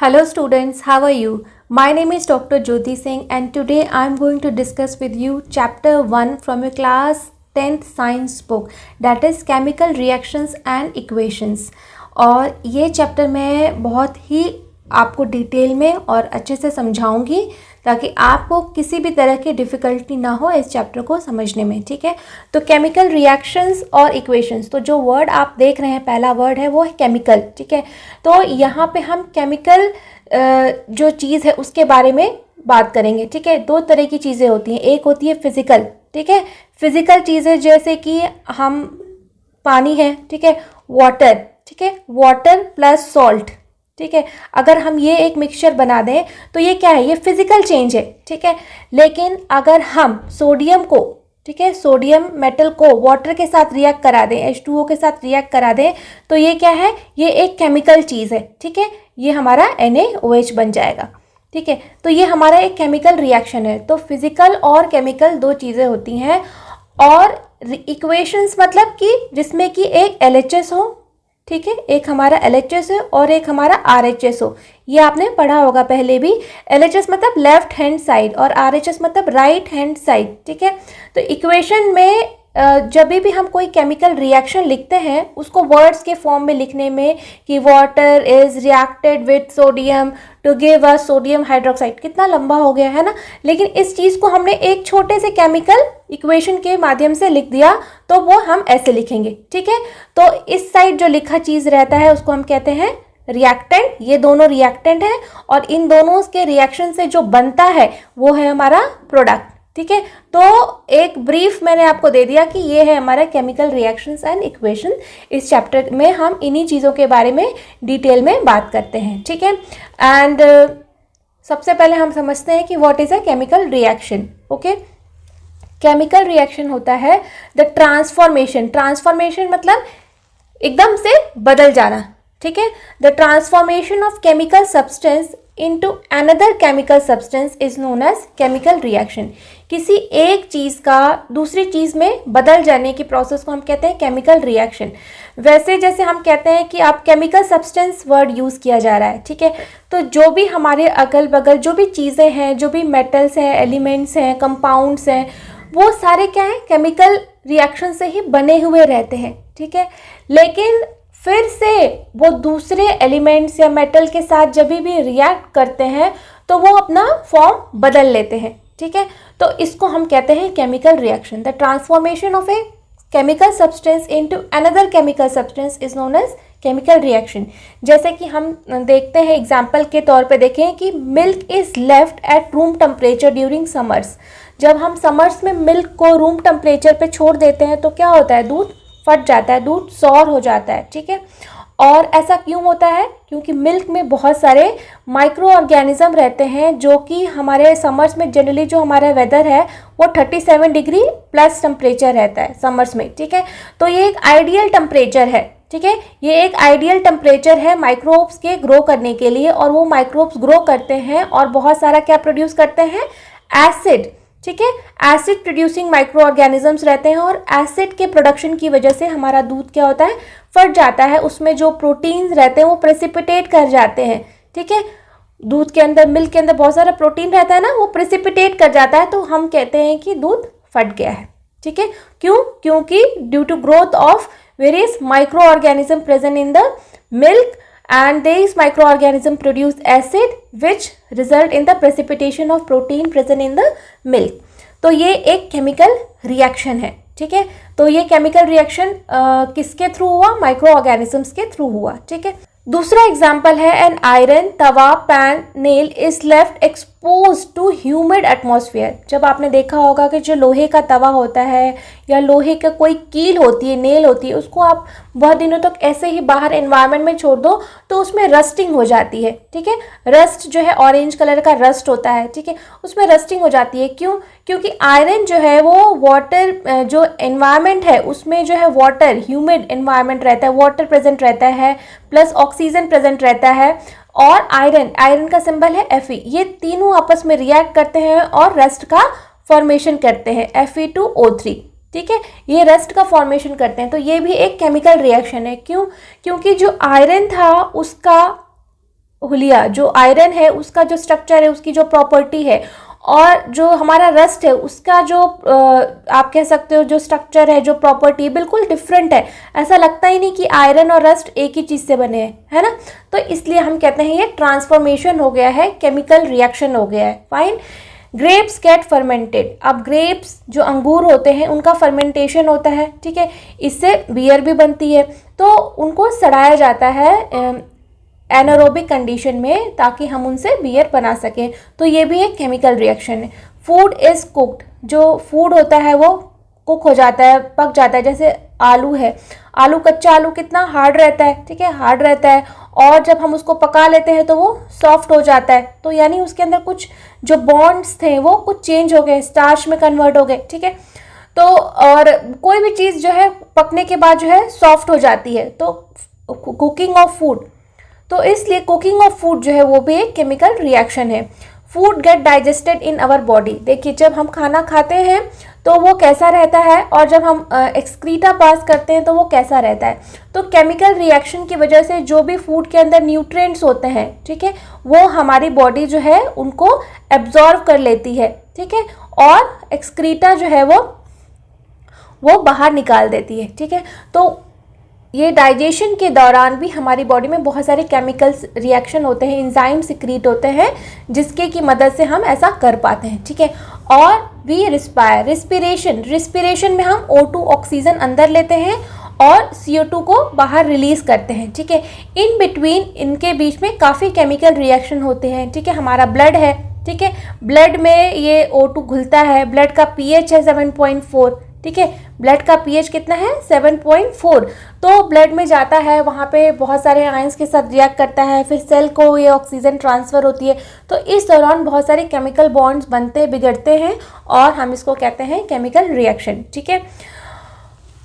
Hello students, how are you? My name is Dr. Jyoti Singh and today I am going to discuss with you chapter 1 from your class 10th science book, that is chemical reactions and equations। और ये chapter मैं बहुत ही आपको detail में और अच्छे से समझाऊंगी ताकि आपको किसी भी तरह की डिफ़िकल्टी ना हो इस चैप्टर को समझने में। ठीक है, तो केमिकल रिएक्शंस और इक्वेशंस, तो जो वर्ड आप देख रहे हैं पहला वर्ड है वो है केमिकल। ठीक है, तो यहाँ पे हम केमिकल जो चीज़ है उसके बारे में बात करेंगे। ठीक है, दो तरह की चीज़ें होती हैं, एक होती है फिज़िकल। ठीक है, फिज़िकल चीज़ें जैसे कि हम पानी है, ठीक है, वाटर, ठीक है, वाटर प्लस सॉल्ट। ठीक है, अगर हम ये एक मिक्सचर बना दें तो ये क्या है, ये फिजिकल चेंज है। ठीक है, लेकिन अगर हम सोडियम को, ठीक है, सोडियम मेटल को वाटर के साथ रिएक्ट करा दें, H2O के साथ रिएक्ट करा दें, तो ये क्या है, ये एक केमिकल चीज़ है। ठीक है, ये हमारा NaOH बन जाएगा। ठीक है, तो ये हमारा एक केमिकल रिएक्शन है। तो फिजिकल और केमिकल दो चीज़ें होती हैं। और इक्वेशंस मतलब कि जिसमें कि एक LHS हो, ठीक है, एक हमारा LHS है और एक हमारा RHS हो। ये आपने पढ़ा होगा पहले भी। LHS मतलब लेफ्ट हैंड साइड और RHS मतलब राइट हैंड साइड। ठीक है, तो इक्वेशन में जब भी हम कोई केमिकल रिएक्शन लिखते हैं उसको वर्ड्स के फॉर्म में लिखने में कि water is reacted with sodium to give us sodium hydroxide, कितना लंबा हो गया है ना। लेकिन इस चीज़ को हमने एक छोटे से केमिकल इक्वेशन के माध्यम से लिख दिया तो वो हम ऐसे लिखेंगे। ठीक है, तो इस साइड जो लिखा चीज़ रहता है उसको हम कहते हैं रिएक्टेंट। ये दोनों रिएक्टेंट है और इन दोनों के रिएक्शन से जो बनता है वो है हमारा प्रोडक्ट। ठीक है, तो एक ब्रीफ मैंने आपको दे दिया कि ये है हमारा केमिकल रिएक्शंस एंड इक्वेशन। इस चैप्टर में हम इन्हीं चीज़ों के बारे में डिटेल में बात करते हैं। ठीक है, एंड सबसे पहले हम समझते हैं कि what is a chemical reaction. Okay, chemical reaction होता है द ट्रांसफॉर्मेशन। ट्रांसफॉर्मेशन मतलब एकदम से बदल जाना। ठीक है, the transformation of chemical substance into another chemical substance is known as chemical reaction. किसी एक चीज़ का दूसरी चीज़ में बदल जाने की प्रोसेस को हम कहते हैं केमिकल रिएक्शन। वैसे जैसे हम कहते हैं कि आप केमिकल सब्सटेंस वर्ड यूज़ किया जा रहा है। ठीक है, तो जो भी हमारे अगल बगल जो भी चीज़ें हैं, जो भी मेटल्स हैं, एलिमेंट्स हैं, कंपाउंड्स हैं, वो सारे क्या हैं, केमिकल रिएक्शन से ही बने हुए रहते हैं। ठीक है, लेकिन फिर से वो दूसरे एलिमेंट्स या मेटल के साथ जब भी रिएक्ट करते हैं तो वो अपना फॉर्म बदल लेते हैं। ठीक है, तो इसको हम कहते हैं chemical reaction. The transformation of a chemical substance into another chemical substance is known as chemical reaction. जैसे कि हम देखते हैं, एग्जाम्पल के तौर पे देखें कि milk is left at room temperature during summers. जब हम समर्स में मिल्क को रूम टेम्परेचर पे छोड़ देते हैं तो क्या होता है, दूध फट जाता है, दूध सौर हो जाता है। ठीक है, और ऐसा क्यों होता है, क्योंकि मिल्क में बहुत सारे माइक्रो ऑर्गेनिज्म रहते हैं जो कि हमारे समर्स में जनरली जो हमारा वेदर है वो 37 डिग्री प्लस टेम्परेचर रहता है समर्स में। ठीक है, तो ये एक आइडियल टेम्परेचर है। ठीक है, ये एक आइडियल टेम्परेचर है माइक्रोब्स के ग्रो करने के लिए, और वो माइक्रोब्स ग्रो करते हैं और बहुत सारा क्या प्रोड्यूस करते हैं, एसिड। ठीक है, एसिड प्रोड्यूसिंग माइक्रो ऑर्गेनिजम्स रहते हैं और एसिड के प्रोडक्शन की वजह से हमारा दूध क्या होता है, फट जाता है। उसमें जो प्रोटीन्स रहते हैं वो प्रेसिपिटेट कर जाते हैं। ठीक है, दूध के अंदर, मिल्क के अंदर बहुत सारा प्रोटीन रहता है ना, वो प्रेसिपिटेट कर जाता है, तो हम कहते हैं कि दूध फट गया है। ठीक है, क्यों, क्योंकि due to growth of various microorganism present in the milk and these microorganisms produce acid which result in the precipitation of protein present in the milk। तो ये एक केमिकल रिएक्शन है। ठीक है, तो ये केमिकल रिएक्शन किसके through हुआ, माइक्रो ऑर्गेनिजम्स के थ्रू हुआ। ठीक है, दूसरा एग्जाम्पल है एन आयरन तवा pan nail is left expose to humid atmosphere. जब आपने देखा होगा कि जो लोहे का तवा होता है या लोहे का कोई कील होती है, नेल होती है, उसको आप बहुत दिनों तक ऐसे ही बाहर एनवायरनमेंट में छोड़ दो तो उसमें रस्टिंग हो जाती है। ठीक है, रस्ट जो है ऑरेंज कलर का रस्ट होता है। ठीक है, उसमें रस्टिंग हो जाती है, क्यों, क्योंकि आयरन जो है वो वाटर, जो एनवायरनमेंट है उसमें जो है वाटर, ह्यूमिड एनवायरनमेंट रहता है, वाटर प्रेजेंट रहता है प्लस ऑक्सीजन प्रेजेंट रहता है, और आयरन, आयरन का सिंबल है Fe। ये तीनों आपस में रिएक्ट करते हैं और रस्ट का फॉर्मेशन करते हैं, Fe2O3। ठीक है, ये रस्ट का फॉर्मेशन करते हैं, तो ये भी एक केमिकल रिएक्शन है। क्यों, क्योंकि जो आयरन था उसका हुलिया, जो आयरन है उसका जो स्ट्रक्चर है, उसकी जो प्रॉपर्टी है, और जो हमारा रस्ट है उसका जो आप कह सकते हो जो स्ट्रक्चर है, जो प्रॉपर्टी बिल्कुल डिफरेंट है। ऐसा लगता ही नहीं कि आयरन और रस्ट एक ही चीज़ से बने हैं, है ना। तो इसलिए हम कहते हैं ये ट्रांसफॉर्मेशन हो गया है, केमिकल रिएक्शन हो गया है। फाइन। Grapes get fermented. अब ग्रेप्स जो अंगूर होते हैं उनका फर्मेंटेशन होता है, ठीक है, इससे बियर भी बनती है। तो उनको सड़ाया जाता है एनारोबिक कंडीशन में, ताकि हम उनसे बियर बना सकें। तो ये भी एक केमिकल रिएक्शन है। Food is cooked. जो फूड होता है वो कुक हो जाता है, पक जाता है। जैसे आलू है, आलू, कच्चा आलू कितना हार्ड रहता है, ठीक है, हार्ड रहता है, और जब हम उसको पका लेते हैं तो वो सॉफ्ट हो जाता है। तो यानी उसके अंदर कुछ जो बॉन्ड्स थे वो कुछ चेंज हो गए, स्टार्च में कन्वर्ट हो गए, ठीक है। तो और कोई भी चीज़ जो है पकने के बाद जो है सॉफ्ट हो जाती है। तो कुकिंग ऑफ फूड, तो इसलिए कुकिंग ऑफ फूड जो है वो भी एक केमिकल रिएक्शन है। Food get digested in our body. देखिए, जब हम खाना खाते हैं तो वो कैसा रहता है, और जब हम एक्सक्रीटा पास करते हैं तो वो कैसा रहता है। तो केमिकल रिएक्शन की वजह से जो भी फूड के अंदर न्यूट्रिएंट्स होते हैं, ठीक है, वो हमारी बॉडी जो है उनको एब्जॉर्व कर लेती है, ठीक है, और एक्सक्रीटा जो है वो बाहर निकाल देती है, ठीक है। तो ये डाइजेशन के दौरान भी हमारी बॉडी में बहुत सारे केमिकल्स रिएक्शन होते हैं, एंजाइम सिक्रीट होते हैं, जिसके की मदद से हम ऐसा कर पाते हैं, ठीक है। और वी रिस्पायर। रिस्पिरेशन में हम O2 ऑक्सीजन अंदर लेते हैं और CO2 को बाहर रिलीज करते हैं, ठीक है। इन बिटवीन, इनके बीच में काफ़ी केमिकल रिएक्शन होते हैं, ठीक है। हमारा ब्लड है, ठीक है, ब्लड में ये O2 घुलता है। ब्लड का pH है 7.4, ठीक है, ब्लड का pH कितना है 7.4। तो ब्लड में जाता है, वहाँ पे बहुत सारे आयंस के साथ रिएक्ट करता है, फिर सेल को ये ऑक्सीजन ट्रांसफ़र होती है। तो इस दौरान बहुत सारे केमिकल बॉन्ड्स बनते बिगड़ते हैं, और हम इसको कहते हैं केमिकल रिएक्शन, ठीक है।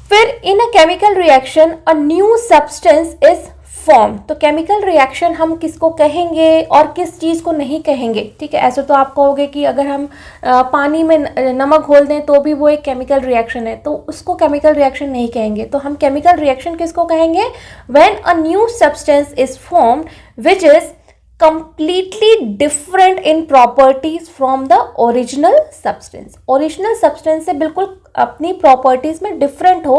फिर in a chemical reaction a new substance is form. तो केमिकल रिएक्शन हम किसको कहेंगे और किस चीज़ को नहीं कहेंगे, ठीक है। ऐसे तो आप कहोगे कि अगर हम पानी में नमक घोल दें तो भी वो एक केमिकल रिएक्शन है, तो उसको केमिकल रिएक्शन नहीं कहेंगे। तो हम केमिकल रिएक्शन किसको कहेंगे? When a new substance is formed which is completely different in properties from the original substance। Original substance से बिल्कुल अपनी प्रॉपर्टीज में डिफरेंट हो,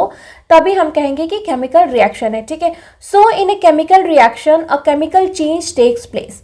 तभी हम कहेंगे कि केमिकल रिएक्शन है, ठीक है। So in a chemical reaction a chemical change takes place.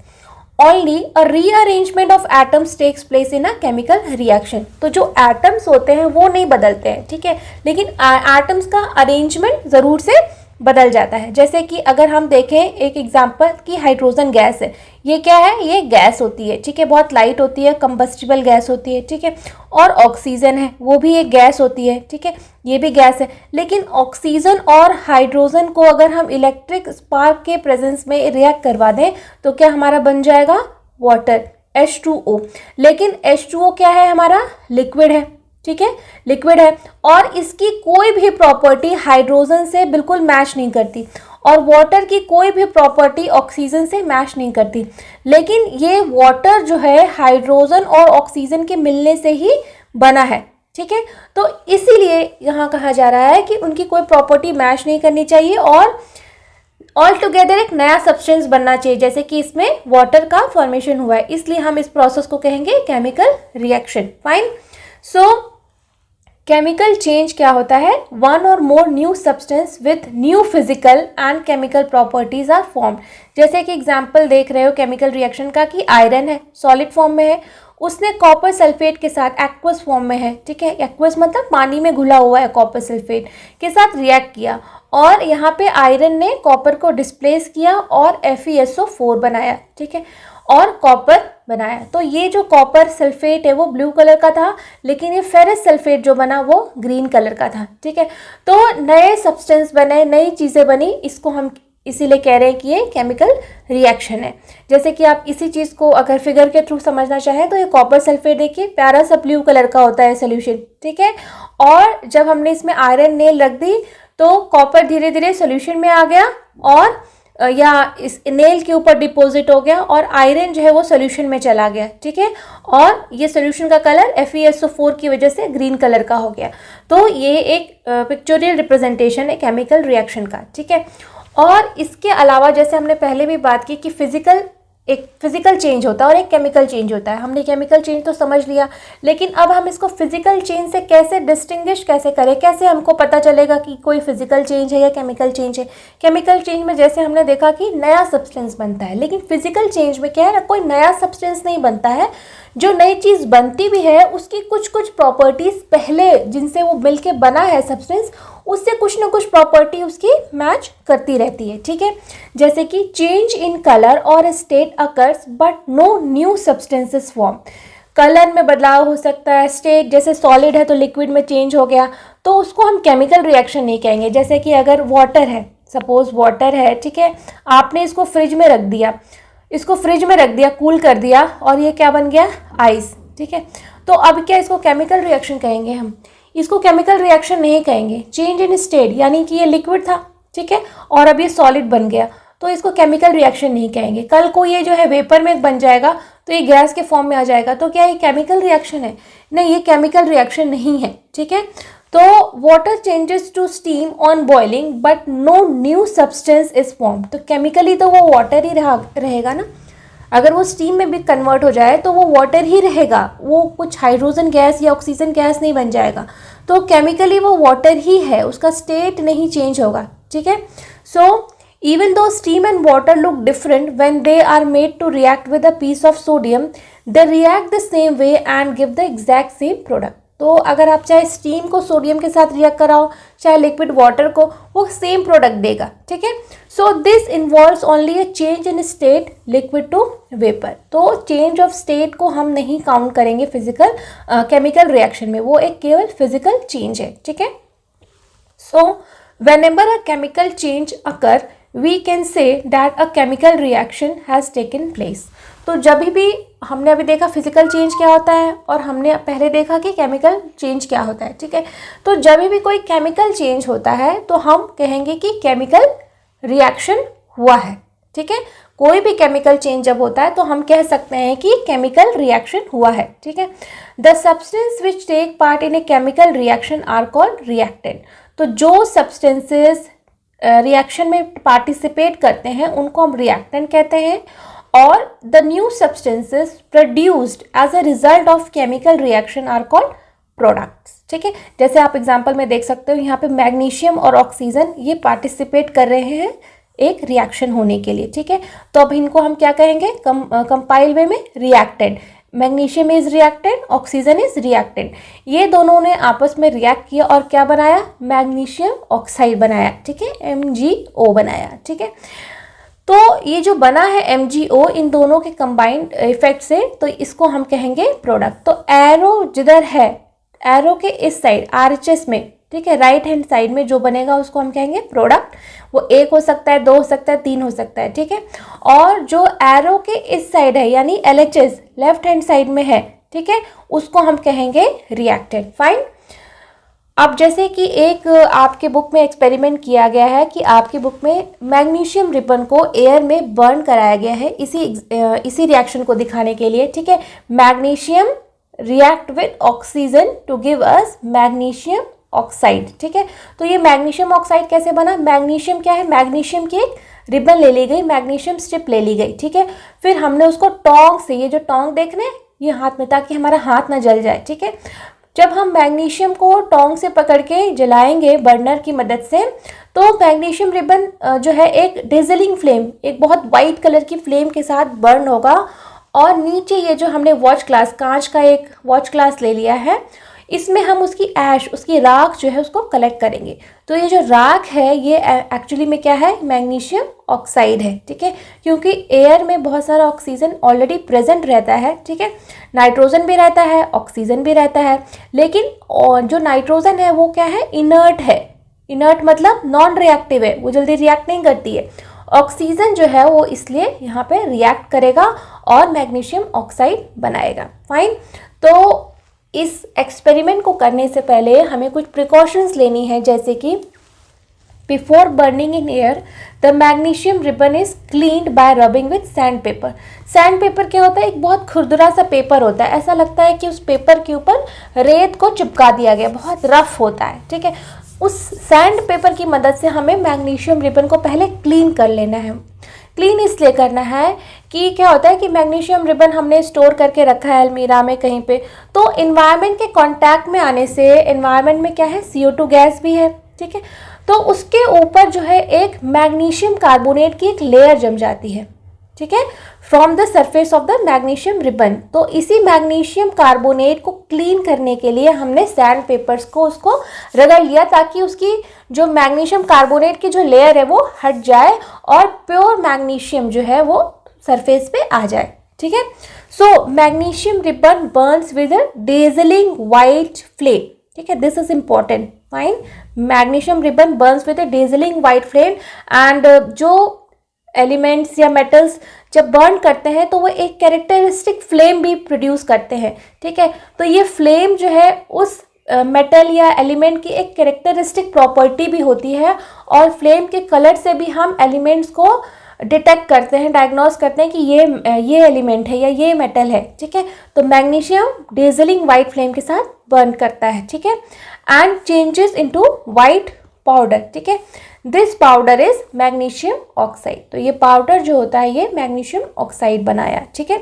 Only a rearrangement of atoms takes place in a chemical reaction. तो जो एटम्स होते हैं वो नहीं बदलते हैं, ठीक है, लेकिन एटम्स का अरेंजमेंट ज़रूर से बदल जाता है। जैसे कि अगर हम देखें एक एग्जांपल कि हाइड्रोजन गैस है, ये क्या है? ये गैस होती है, ठीक है, बहुत लाइट होती है, कंबस्टिबल गैस होती है, ठीक है। और ऑक्सीजन है, वो भी एक गैस होती है, ठीक है, ये भी गैस है। लेकिन ऑक्सीजन और हाइड्रोजन को अगर हम इलेक्ट्रिक स्पार्क के प्रेजेंस में रिएक्ट करवा दें तो क्या हमारा बन जाएगा? Water, H2O। लेकिन H2O क्या है? हमारा लिक्विड है, ठीक है, लिक्विड है, और इसकी कोई भी प्रॉपर्टी हाइड्रोजन से बिल्कुल मैच नहीं करती, और वाटर की कोई भी प्रॉपर्टी ऑक्सीजन से मैच नहीं करती। लेकिन ये वाटर जो है हाइड्रोजन और ऑक्सीजन के मिलने से ही बना है, ठीक है। तो इसीलिए यहाँ कहा जा रहा है कि उनकी कोई प्रॉपर्टी मैच नहीं करनी चाहिए और ऑल टुगेदर एक नया सब्सटेंस बनना चाहिए, जैसे कि इसमें वाटर का फॉर्मेशन हुआ है, इसलिए हम इस प्रोसेस को कहेंगे chemical reaction. Fine. So chemical change क्या होता है? One or more new substance with new physical and chemical properties are formed. जैसे कि एग्जांपल देख रहे हो केमिकल रिएक्शन का कि आयरन है, सॉलिड फॉर्म में है, उसने कॉपर सल्फेट के साथ एक्वस फॉर्म में है, ठीक है, एक्वस मतलब पानी में घुला हुआ है, कॉपर सल्फेट के साथ रिएक्ट किया, और यहाँ पे आयरन ने कॉपर को डिस्प्लेस किया और FeSO4 बनाया, ठीक है, और कॉपर बनाया। तो ये जो कॉपर सल्फेट है वो ब्लू कलर का था, लेकिन ये फेरस सल्फेट जो बना वो ग्रीन कलर का था, ठीक है। तो नए सब्सटेंस बने, नई चीज़ें बनी, इसको हम इसीलिए कह रहे हैं कि ये केमिकल रिएक्शन है। जैसे कि आप इसी चीज़ को अगर फिगर के थ्रू समझना चाहें तो ये कॉपर सल्फेट देखिए प्यारा सा ब्लू कलर का होता है सोल्यूशन, ठीक है, और जब हमने इसमें आयरन नेल रख दी तो कॉपर धीरे धीरे सोल्यूशन में आ गया और या इस नेल के ऊपर डिपॉजिट हो गया, और आयरन जो है वो सोल्यूशन में चला गया, ठीक है, और ये सोल्यूशन का कलर FeSO4 की वजह से ग्रीन कलर का हो गया। तो ये एक पिक्चोरियल रिप्रेजेंटेशन है केमिकल रिएक्शन का, ठीक है। और इसके अलावा जैसे हमने पहले भी बात की कि फिजिकल एक फिजिकल चेंज होता है और एक केमिकल चेंज होता है। हमने केमिकल चेंज तो समझ लिया, लेकिन अब हम इसको फिजिकल चेंज से कैसे डिस्टिंग्विश कैसे करें, कैसे हमको पता चलेगा कि कोई फिजिकल चेंज है या केमिकल चेंज है। केमिकल चेंज में जैसे हमने देखा कि नया सब्सटेंस बनता है, लेकिन फिजिकल चेंज में क्या है ना, कोई नया सब्सटेंस नहीं बनता है। जो नई चीज़ बनती भी है उसकी कुछ कुछ प्रॉपर्टीज़ पहले जिनसे वो मिलके बना है सब्सटेंस, उससे कुछ ना कुछ प्रॉपर्टी उसकी मैच करती रहती है। ठीक है, जैसे कि change in colour or state occurs but no new substances form. Colour में बदलाव हो सकता है, स्टेट जैसे सॉलिड है तो लिक्विड में चेंज हो गया, तो उसको हम केमिकल रिएक्शन नहीं कहेंगे। जैसे कि अगर वाटर है, सपोज वाटर है, ठीक है, आपने इसको फ्रिज में रख दिया, कूल कर दिया और ये क्या बन गया, आइस। ठीक है, तो अब क्या इसको केमिकल रिएक्शन कहेंगे हम? इसको केमिकल रिएक्शन नहीं कहेंगे। चेंज इन स्टेट यानी कि ये लिक्विड था, ठीक है, और अब ये सॉलिड बन गया, तो इसको केमिकल रिएक्शन नहीं कहेंगे। कल को ये जो है वेपर में बन जाएगा तो ये गैस के फॉर्म में आ जाएगा, तो क्या ये केमिकल रिएक्शन है? नहीं, ये केमिकल रिएक्शन नहीं है। ठीक है, तो water changes to steam on boiling but no new substance is form. तो केमिकली तो वो वाटर ही रहेगा ना, अगर वो स्टीम में भी कन्वर्ट हो जाए तो वो वाटर ही रहेगा, वो कुछ हाइड्रोजन गैस या ऑक्सीजन गैस नहीं बन जाएगा। तो केमिकली वो वाटर ही है, उसका स्टेट नहीं चेंज होगा। ठीक है, सो even though steam and water look different when they are made to react with a piece of sodium, they react the same way and give the exact same product. तो अगर आप चाहे steam को sodium के साथ react कराओ, चाहे liquid water को, वो सेम प्रोडक्ट देगा। ठीक है, so this involves only a change in state liquid to vapour. तो चेंज ऑफ स्टेट को हम नहीं काउंट करेंगे फिजिकल केमिकल रिएक्शन में, वो एक केवल फिजिकल चेंज है। ठीक है, सो whenever a chemical change occur we can say that a chemical reaction has taken place। तो जब भी हमने अभी देखा फिजिकल चेंज क्या होता है और हमने पहले देखा कि केमिकल चेंज क्या होता है। ठीक है, तो जब भी कोई केमिकल चेंज होता है तो हम कहेंगे कि केमिकल रिएक्शन हुआ है। ठीक है, कोई भी केमिकल चेंज जब होता है तो हम कह सकते हैं कि केमिकल रिएक्शन हुआ है। ठीक है, the substance which take part in a chemical reaction are called reactant. तो जो सब्सटेंसेस रिएक्शन में पार्टिसिपेट करते हैं उनको हम रिएक्टेंट कहते हैं, और the new substances produced as a result of chemical reaction are called products. ठीक है, जैसे आप एग्जांपल में देख सकते हो यहाँ पे मैग्नीशियम और ऑक्सीजन ये पार्टिसिपेट कर रहे हैं एक रिएक्शन होने के लिए। ठीक है, तो अब इनको हम क्या कहेंगे कंपाइल वे में reactant. Magnesium is reactant, oxygen is reactant. ये दोनों ने आपस में रिएक्ट किया और क्या बनाया, मैग्नीशियम ऑक्साइड बनाया। ठीक है, MgO बनाया। ठीक है, तो ये जो बना है MgO इन दोनों के कंबाइंड इफेक्ट से, तो इसको हम कहेंगे प्रोडक्ट। तो एरो जिधर है, एरो के इस साइड RHS में, ठीक है, राइट हैंड साइड में जो बनेगा उसको हम कहेंगे प्रोडक्ट। वो एक हो सकता है, दो हो सकता है, तीन हो सकता है। ठीक है, और जो एरो के इस साइड है यानी LHS लेफ्ट हैंड साइड में है, ठीक है, उसको हम कहेंगे रिएक्टेंट। फाइन। अब जैसे कि एक आपके बुक में एक्सपेरिमेंट किया गया है कि आपकी बुक में मैग्नीशियम रिबन को एयर में बर्न कराया गया है इसी रिएक्शन को दिखाने के लिए। ठीक है, magnesium react with oxygen to give us magnesium oxide. ठीक है, तो ये मैग्नीशियम ऑक्साइड कैसे बना? मैग्नीशियम क्या है, मैग्नीशियम की एक रिबन ले ली गई, मैग्नीशियम स्ट्रिप ले ली गई। ठीक है, फिर हमने उसको टोंग से, ये जो टोंग देख रहे हैं ये हाथ में, ताकि हमारा हाथ ना जल जाए। ठीक है, जब हम मैग्नीशियम को टोंग से पकड़ के जलाएंगे बर्नर की मदद से, तो मैग्नीशियम रिबन जो है एक डेजलिंग फ्लेम, एक बहुत वाइट कलर की फ्लेम के साथ बर्न होगा, और नीचे ये जो हमने वॉच ग्लास, कांच का एक वॉच ग्लास ले लिया है, इसमें हम उसकी ऐश, उसकी राख जो है उसको कलेक्ट करेंगे। तो ये जो राख है ये एक्चुअली में क्या है, मैग्नीशियम ऑक्साइड है। ठीक है, क्योंकि एयर में बहुत सारा ऑक्सीजन ऑलरेडी प्रेजेंट रहता है। ठीक है, नाइट्रोजन भी रहता है, ऑक्सीजन भी रहता है, लेकिन जो नाइट्रोजन है वो क्या है, इनर्ट है। इनर्ट मतलब नॉन रिएक्टिव है, वो जल्दी रिएक्ट नहीं करती है। ऑक्सीजन जो है वो इसलिए यहाँ पे रिएक्ट करेगा और मैग्नीशियम ऑक्साइड बनाएगा। फाइन। तो इस एक्सपेरिमेंट को करने से पहले हमें कुछ प्रिकॉशंस लेनी है, जैसे कि before burning in air the magnesium ribbon is cleaned bye rubbing with sand paper. Sand paper क्या होता है, एक बहुत खुरदुरा सा पेपर होता है, ऐसा लगता है कि उस पेपर के ऊपर रेत को चिपका दिया गया, बहुत रफ होता है। ठीक है, उस सैंड पेपर की मदद से हमें मैग्नीशियम रिबन को पहले क्लीन कर लेना है। क्लीन इसलिए करना है कि क्या होता है कि मैग्नीशियम रिबन हमने स्टोर करके रखा है अलमीरा में कहीं पे, तो इन्वायरमेंट के कांटेक्ट में आने से इन्वायरमेंट में क्या है, CO2 गैस भी है, ठीक है, तो उसके ऊपर जो है एक मैग्नीशियम कार्बोनेट की एक लेयर जम जाती है, ठीक है, from the surface of the magnesium ribbon. तो इसी मैग्नीशियम कार्बोनेट को क्लीन करने के लिए हमने सैंड पेपर्स को उसको रगड़ लिया ताकि उसकी जो मैग्नीशियम कार्बोनेट की जो लेयर है वो हट जाए और प्योर मैग्नीशियम जो है वो सरफेस पे आ जाए, ठीक है। So magnesium ribbon burns with a dazzling white flame, ठीक है, this is important, fine. Magnesium ribbon burns with a dazzling white flame and जो एलिमेंट्स या मेटल्स जब बर्न करते हैं तो वो एक कैरेक्टरिस्टिक फ्लेम भी प्रोड्यूस करते हैं, ठीक है। तो ये फ्लेम जो है उस मेटल या एलिमेंट की एक कैरेक्टरिस्टिक प्रॉपर्टी भी होती है और फ्लेम के कलर से भी हम एलिमेंट्स को डिटेक्ट करते हैं, डायग्नोस करते हैं कि ये एलिमेंट है या ये मेटल है, ठीक है। तो मैग्नीशियम डेजलिंग वाइट फ्लेम के साथ बर्न करता है, ठीक है, and changes into white powder, ठीक है। This powder is magnesium oxide. तो ये पाउडर जो होता है ये मैग्नीशियम ऑक्साइड बनाया, ठीक है।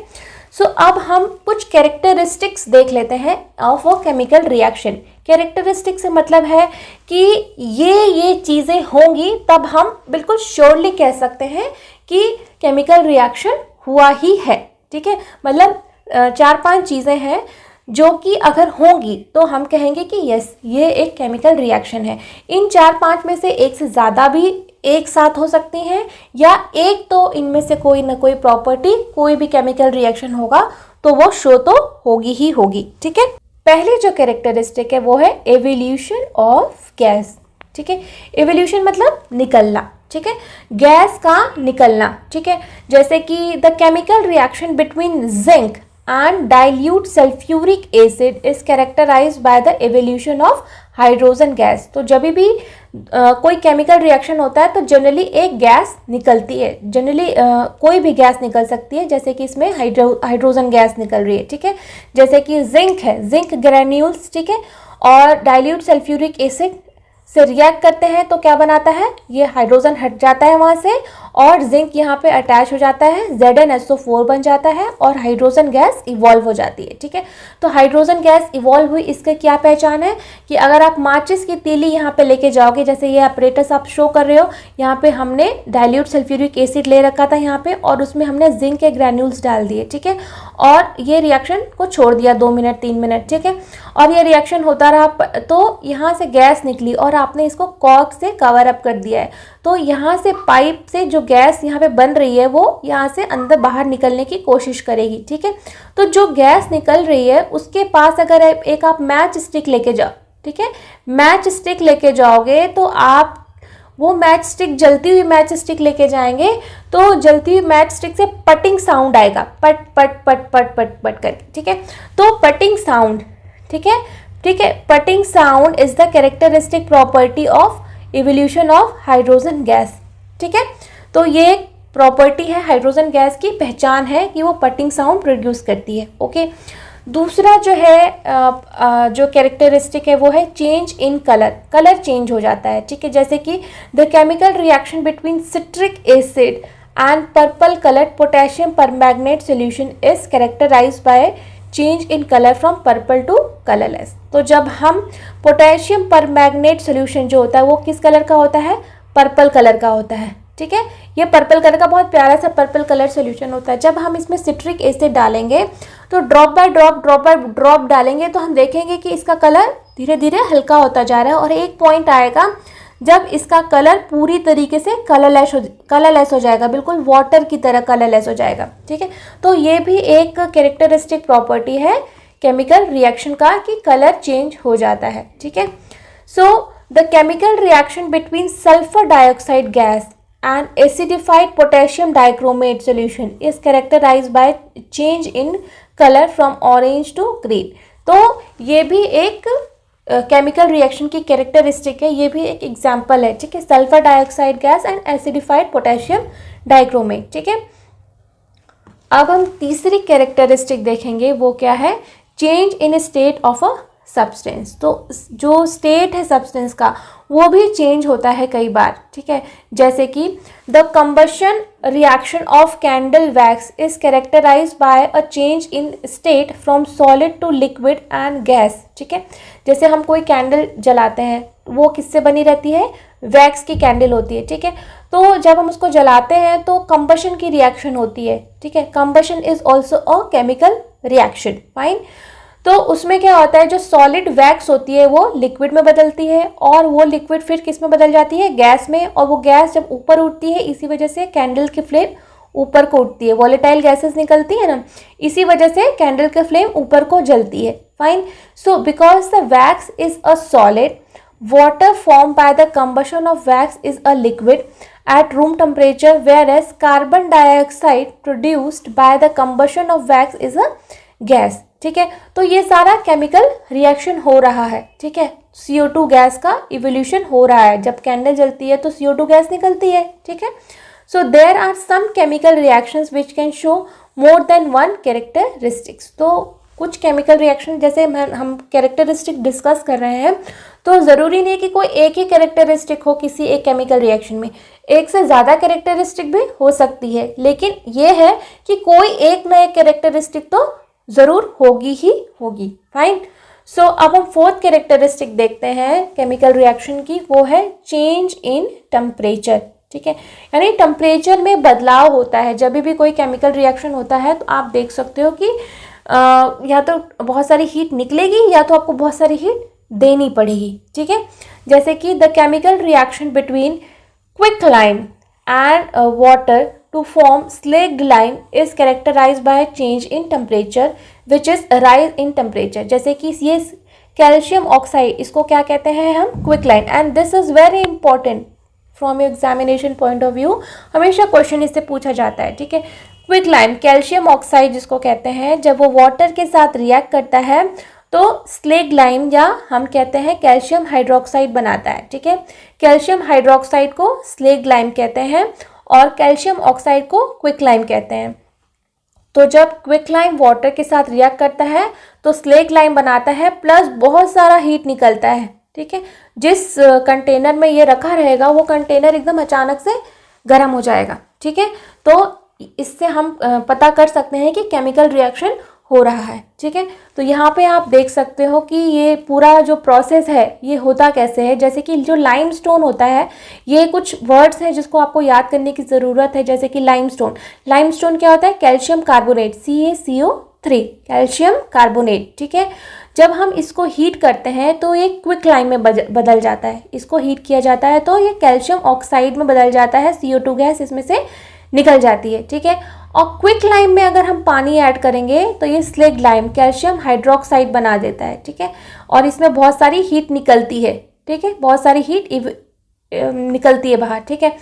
सो अब हम कुछ कैरेक्टरिस्टिक्स देख लेते हैं of a chemical reaction. Characteristic से मतलब है कि ये चीज़ें होंगी तब हम बिल्कुल श्योरली कह सकते हैं कि केमिकल रिएक्शन हुआ ही है, ठीक है। मतलब 4-5 चीज़ें हैं जो कि अगर होंगी तो हम कहेंगे कि यस ये एक केमिकल रिएक्शन है। इन 4-5 में से एक से ज़्यादा भी एक साथ हो सकती हैं या एक तो इनमें से कोई ना कोई प्रॉपर्टी कोई भी केमिकल रिएक्शन होगा तो वो शो तो होगी ही होगी, ठीक है। पहली जो कैरेक्टरिस्टिक है वो है एवोल्यूशन ऑफ गैस, ठीक है। एवोल्यूशन मतलब निकलना, ठीक है, गैस का निकलना, ठीक है। जैसे कि the chemical reaction between zinc and dilute sulfuric acid is characterized by the evolution of hydrogen gas. तो जब भी कोई केमिकल रिएक्शन होता है तो जनरली एक गैस निकलती है, जनरली कोई भी गैस निकल सकती है, जैसे कि इसमें हाइड्रोजन गैस निकल रही है, ठीक है। जैसे कि जिंक है, जिंक ग्रैन्यूल्स, ठीक है, और डाइल्यूट सल्फ्यूरिक एसिड से रिएक्ट करते हैं तो क्या बनाता है, ये हाइड्रोजन हट जाता है वहाँ से और जिंक यहाँ पे अटैच हो जाता है, ZnSO4 बन जाता है और हाइड्रोजन गैस इवॉल्व हो जाती है, ठीक है। तो हाइड्रोजन गैस इवॉल्व हुई, इसका क्या पहचान है कि अगर आप माचिस की तीली यहाँ पे लेके जाओगे, जैसे ये ऑपरेटर्स आप शो कर रहे हो, यहाँ पे हमने डाइल्यूट सल्फ्यूरिक एसिड ले रखा था यहाँ पे और उसमें हमने जिंक के ग्रैन्यूल्स डाल दिए, ठीक है, और ये रिएक्शन को छोड़ दिया 2 मिनट 3 मिनट, ठीक है, और ये रिएक्शन होता रहा तो यहाँ से गैस निकली और आपने इसको कॉर्क से कवर अप कर दिया है। तो यहाँ से पाइप से जो गैस यहाँ पे बन रही है वो यहाँ से अंदर बाहर निकलने की कोशिश करेगी, ठीक है। तो जो गैस निकल रही है उसके पास अगर एक आप मैच स्टिक लेके जाओ, ठीक है, मैच स्टिक लेके जाओगे तो आप वो मैच स्टिक, जलती हुई मैच स्टिक लेके जाएंगे तो जलती हुई मैच स्टिक से पटिंग साउंड आएगा, पट पट पट पट पट पट करके, ठीक है। तो पटिंग साउंड, ठीक है, ठीक है, putting sound is the characteristic property of evolution of hydrogen gas, ठीक है। तो ये एक प्रॉपर्टी है, हाइड्रोजन गैस की पहचान है कि वो पटिंग साउंड प्रोड्यूस करती है, ओके। दूसरा जो है जो कैरेक्टरिस्टिक है वो है change in colour, colour change हो जाता है, ठीक है। जैसे कि the chemical reaction between citric acid and purple coloured potassium permanganate solution is characterised by change in colour from purple to colourless. तो जब हम पोटेशियम परमैंगनेट सॉल्यूशन जो होता है वो किस कलर का होता है, पर्पल कलर का होता है, ठीक है। ये पर्पल कलर का बहुत प्यारा सा पर्पल कलर सॉल्यूशन होता है। जब हम इसमें सिट्रिक एसिड डालेंगे तो ड्रॉप बाय ड्रॉप डालेंगे तो हम देखेंगे कि इसका कलर धीरे धीरे हल्का होता जा रहा है और एक पॉइंट आएगा जब इसका कलर पूरी तरीके से कलरलेस हो जाएगा, बिल्कुल वाटर की तरह कलरलेस हो जाएगा, ठीक है। तो ये भी एक कैरेक्टरिस्टिक प्रॉपर्टी है केमिकल रिएक्शन का कि कलर चेंज हो जाता है, ठीक है। So the chemical reaction between sulphur dioxide gas and acidified potassium dichromate solution is characterized by change in color from orange to green। तो ये भी एक केमिकल रिएक्शन की कैरेक्टरिस्टिक है, ये भी एक एग्जाम्पल है, ठीक है, sulphur dioxide gas and acidified potassium dichromate, ठीक है। अब हम तीसरी कैरेक्टरिस्टिक देखेंगे, वो क्या है, change in state of a substance. तो जो स्टेट है सब्सटेंस का वो भी चेंज होता है कई बार, ठीक है। जैसे कि the combustion reaction of candle wax is characterised by a change in state from solid to liquid and gas, ठीक है। जैसे हम कोई कैंडल जलाते हैं, वो किससे बनी रहती है, वैक्स की कैंडल होती है, ठीक है। तो जब हम उसको जलाते हैं तो कंबशन की रिएक्शन होती है, ठीक है। Combustion is also a chemical reaction, fine. तो उसमें क्या होता है, जो सॉलिड वैक्स होती है वो लिक्विड में बदलती है, और वो लिक्विड फिर किस में बदल जाती है, गैस में, और वो गैस जब ऊपर उठती है, इसी वजह से कैंडल की फ्लेम ऊपर को उठती है, वॉलेटाइल गैसेस निकलती है ना, इसी वजह से कैंडल की फ्लेम ऊपर को जलती है, fine. So because the wax is a solid, water formed by the combustion of wax is a liquid at room temperature, whereas carbon dioxide produced by the combustion of wax is a gas, ठीक है। तो ये सारा chemical reaction हो रहा है, ठीक है। CO2 गैस का इवोल्यूशन हो रहा है, जब कैंडल जलती है तो CO2 गैस निकलती है, ठीक है। So there are some chemical reactions which can show more than one characteristics. तो कुछ केमिकल रिएक्शन जैसे हम कैरेक्टरिस्टिक डिस्कस कर रहे हैं, तो ज़रूरी नहीं कि कोई एक ही कैरेक्टरिस्टिक हो किसी एक केमिकल रिएक्शन में, एक से ज़्यादा कैरेक्टरिस्टिक भी हो सकती है, लेकिन ये है कि कोई एक ना एक कैरेक्टरिस्टिक तो ज़रूर होगी ही होगी, फाइन। सो अब हम फोर्थ कैरेक्टरिस्टिक देखते हैं केमिकल रिएक्शन की, वो है चेंज इन टेम्परेचर, ठीक है। यानी टेम्परेचर में बदलाव होता है जब भी कोई केमिकल रिएक्शन होता है। तो आप देख सकते हो कि या तो बहुत सारी हीट निकलेगी या तो आपको बहुत सारी हीट देनी पड़ेगी, ठीक है। जैसे कि the chemical reaction between quicklime and water to form slaked lime is characterised by change in temperature which is rise in temperature. जैसे कि ये कैल्शियम ऑक्साइड, इसको क्या कहते हैं हम, quicklime, and this is very important from your examination point of view, हमेशा question इससे पूछा जाता है, ठीक है। क्विकलाइम कैल्शियम ऑक्साइड जिसको कहते हैं, जब वो वाटर के साथ रिएक्ट करता है तो स्लेग लाइम या हम कहते हैं कैल्शियम हाइड्रोक्साइड बनाता है, ठीक है। कैल्शियम हाइड्रोक्साइड को स्लेग लाइम कहते हैं और कैल्शियम ऑक्साइड को क्विकलाइम कहते हैं। तो जब क्विकलाइम वाटर के साथ रिएक्ट करता है तो स्लेग लाइम बनाता है, प्लस बहुत सारा हीट निकलता है, ठीक है। जिस कंटेनर में ये रखा रहेगा वो कंटेनर एकदम अचानक से गर्म हो जाएगा, ठीक है। तो इससे हम पता कर सकते हैं कि केमिकल रिएक्शन हो रहा है, ठीक है। तो यहाँ पे आप देख सकते हो कि ये पूरा जो प्रोसेस है ये होता कैसे है। जैसे कि जो लाइमस्टोन होता है, ये कुछ वर्ड्स हैं जिसको आपको याद करने की ज़रूरत है। जैसे कि लाइमस्टोन, लाइमस्टोन क्या होता है, calcium carbonate, CaCO3, calcium carbonate, ठीक है। जब हम इसको हीट करते हैं तो ये क्विक लाइम में बदल जाता है, इसको हीट किया जाता है तो ये कैल्शियम ऑक्साइड में बदल जाता है, CO2 गैस इसमें से निकल जाती है, ठीक है। और क्विक लाइम में अगर हम पानी ऐड करेंगे तो ये स्लेग लाइम कैल्शियम हाइड्रोक्साइड बना देता है, ठीक है। और इसमें बहुत सारी हीट निकलती है, ठीक है, बहुत सारी हीट निकलती है बाहर, ठीक है।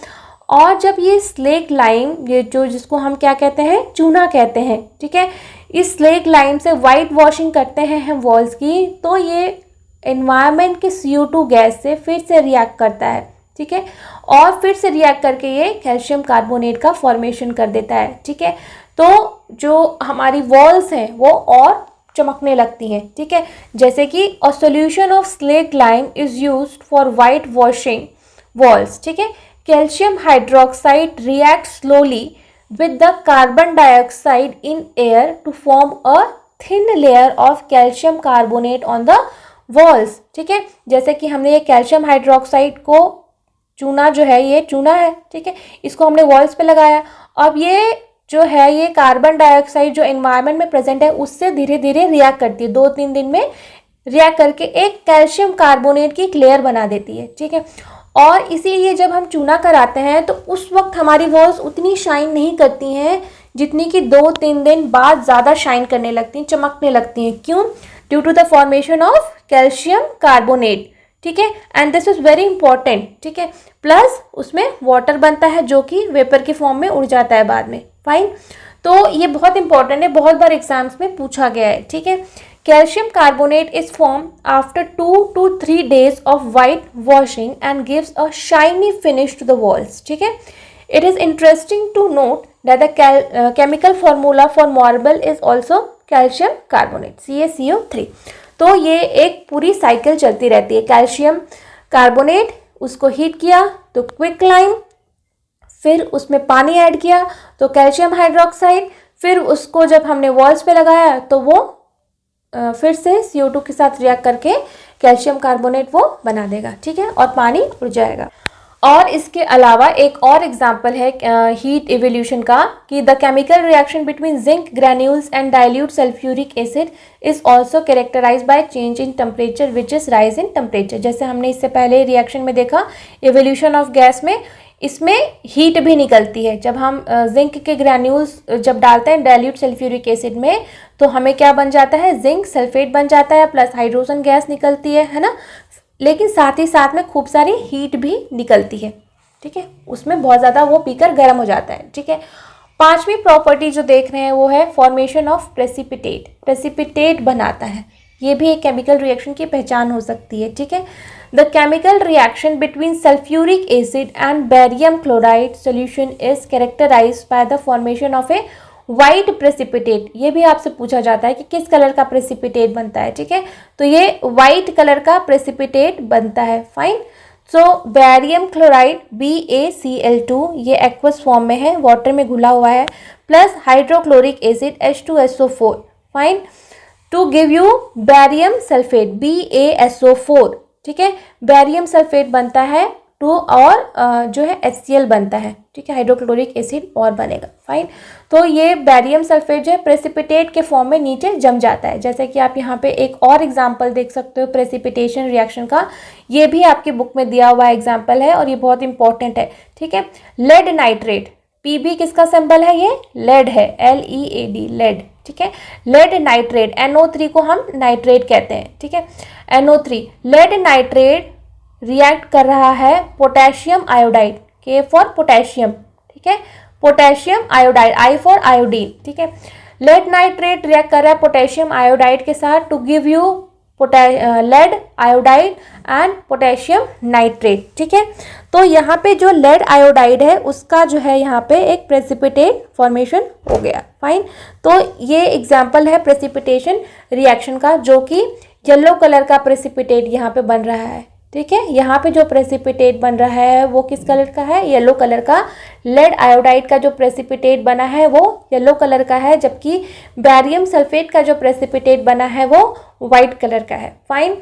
और जब ये स्लेग लाइम, ये जो जिसको हम क्या कहते हैं, चूना कहते हैं, ठीक है, इस स्लेग लाइम से वाइट वॉशिंग करते हैं हम वॉल्स की, तो ये एनवायरनमेंट के CO2 गैस से फिर से रिएक्ट करता है, ठीक है। और फिर से रिएक्ट करके ये कैल्शियम कार्बोनेट का फॉर्मेशन कर देता है, ठीक है। तो जो हमारी वॉल्स हैं वो और चमकने लगती हैं, ठीक है। जैसे कि a solution of slaked lime is used for white washing walls, ठीक है। Calcium hydroxide react slowly with the carbon dioxide in air to form a thin layer of calcium carbonate on the walls, ठीक है। जैसे कि हमने ये calcium hydroxide को, चूना जो है ये चूना है, ठीक है, इसको हमने वॉल्स पे लगाया। अब ये जो है ये कार्बन डाइऑक्साइड जो एनवायरनमेंट में प्रेजेंट है उससे धीरे धीरे रिएक्ट करती है, 2-3 दिन में रिएक्ट करके एक कैल्शियम कार्बोनेट की एक लेयर बना देती है, ठीक है। और इसीलिए जब हम चूना कराते हैं तो उस वक्त हमारी वॉल्स उतनी शाइन नहीं करती हैं जितनी कि 2-3 दिन बाद ज़्यादा शाइन करने लगती हैं, चमकने लगती हैं। क्यों? Due to the formation of calcium carbonate, ठीक है। And this is very important, ठीक है। प्लस उसमें वाटर बनता है जो कि वेपर के फॉर्म में उड़ जाता है बाद में, फाइन। तो ये बहुत इंपॉर्टेंट है, बहुत बार एग्जाम्स में पूछा गया है, ठीक है। Calcium carbonate is form after 2 to 3 days of white washing and gives a shiny finish to the walls, ठीक है। It is interesting to note that the chemical formula for marble is also calcium carbonate, CaCO3। तो ये एक पूरी cycle चलती रहती है, calcium carbonate, उसको हीट किया तो क्विकलाइम, फिर उसमें पानी ऐड किया तो कैल्शियम हाइड्रोक्साइड, फिर उसको जब हमने वॉल्स पे लगाया तो वो फिर से CO2 के साथ रिएक्ट करके कैल्शियम कार्बोनेट वो बना देगा, ठीक है, और पानी उड़ जाएगा। और इसके अलावा एक और एग्जांपल है हीट इवोल्यूशन का कि the chemical reaction between zinc granules and dilute sulphuric acid is also characterised by change in temperature which is rise in temperature. जैसे हमने इससे पहले रिएक्शन में देखा इवोल्यूशन ऑफ गैस में, इसमें हीट भी निकलती है। जब हम जिंक के ग्रैन्यूल्स जब डालते हैं डाइल्यूट सल्फ्यूरिक एसिड में तो हमें क्या बन जाता है, जिंक सल्फेट बन जाता है, प्लस हाइड्रोजन गैस निकलती है ना, लेकिन साथ ही साथ में खूब सारी हीट भी निकलती है, ठीक है, उसमें बहुत ज़्यादा वो पीकर गर्म हो जाता है, ठीक है। पांचवी प्रॉपर्टी जो देख रहे हैं वो है फॉर्मेशन ऑफ प्रेसिपिटेट, प्रेसिपिटेट बनाता है, ये भी एक केमिकल रिएक्शन की पहचान हो सकती है, ठीक है। The chemical reaction between sulphuric acid and barium chloride solution is characterised by the formation of a white precipitate. ये भी आपसे पूछा जाता है कि किस कलर का प्रेसिपिटेट बनता है, ठीक है, तो ये वाइट कलर का प्रेसिपिटेट बनता है, फाइन। सो बेरियम क्लोराइड BaCl2 ये एक्वस फॉर्म में है, वाटर में घुला हुआ है, plus hydrochloric acid H2SO4, fine, to give you barium sulphate BaSO4, ठीक है, बेरियम सल्फेट बनता है टू और जो है HCl बनता है, ठीक है, हाइड्रोक्लोरिक एसिड और बनेगा, फाइन। तो ये बेरियम सल्फेट जो है प्रेसिपिटेट के फॉर्म में नीचे जम जाता है। जैसे कि आप यहाँ पे एक और एग्जांपल देख सकते हो प्रेसिपिटेशन रिएक्शन का, ये भी आपकी बुक में दिया हुआ एग्जांपल है और ये बहुत इंपॉर्टेंट है, ठीक है। लेड नाइट्रेट, Pb किसका सिंबल है, ये लेड है, LEAD, लेड, ठीक है। लेड नाइट्रेट, NO3 को हम नाइट्रेट कहते हैं, ठीक है, NO3, लेड नाइट्रेट रिएक्ट कर रहा है potassium iodide, K for potassium, ठीक है, potassium iodide, I for iodine, ठीक है। लेड नाइट्रेट रिएक्ट कर रहा है पोटेशियम आयोडाइड के साथ to give you lead iodide and potassium nitrate, ठीक है। तो यहाँ पे जो लेड आयोडाइड है उसका जो है यहाँ पे एक प्रेसिपिटेट फॉर्मेशन हो गया, फाइन। तो ये एग्जाम्पल है प्रेसिपिटेशन रिएक्शन का, जो कि येलो कलर का प्रेसिपिटेट यहाँ पे बन रहा है, ठीक है। यहाँ पे जो प्रेसिपिटेट बन रहा है वो किस कलर का है, येलो कलर का। लेड आयोडाइड का जो प्रेसिपिटेट बना है वो येलो कलर का है, जबकि बेरियम सल्फेट का जो प्रेसिपिटेट बना है वो वाइट कलर का है, फाइन।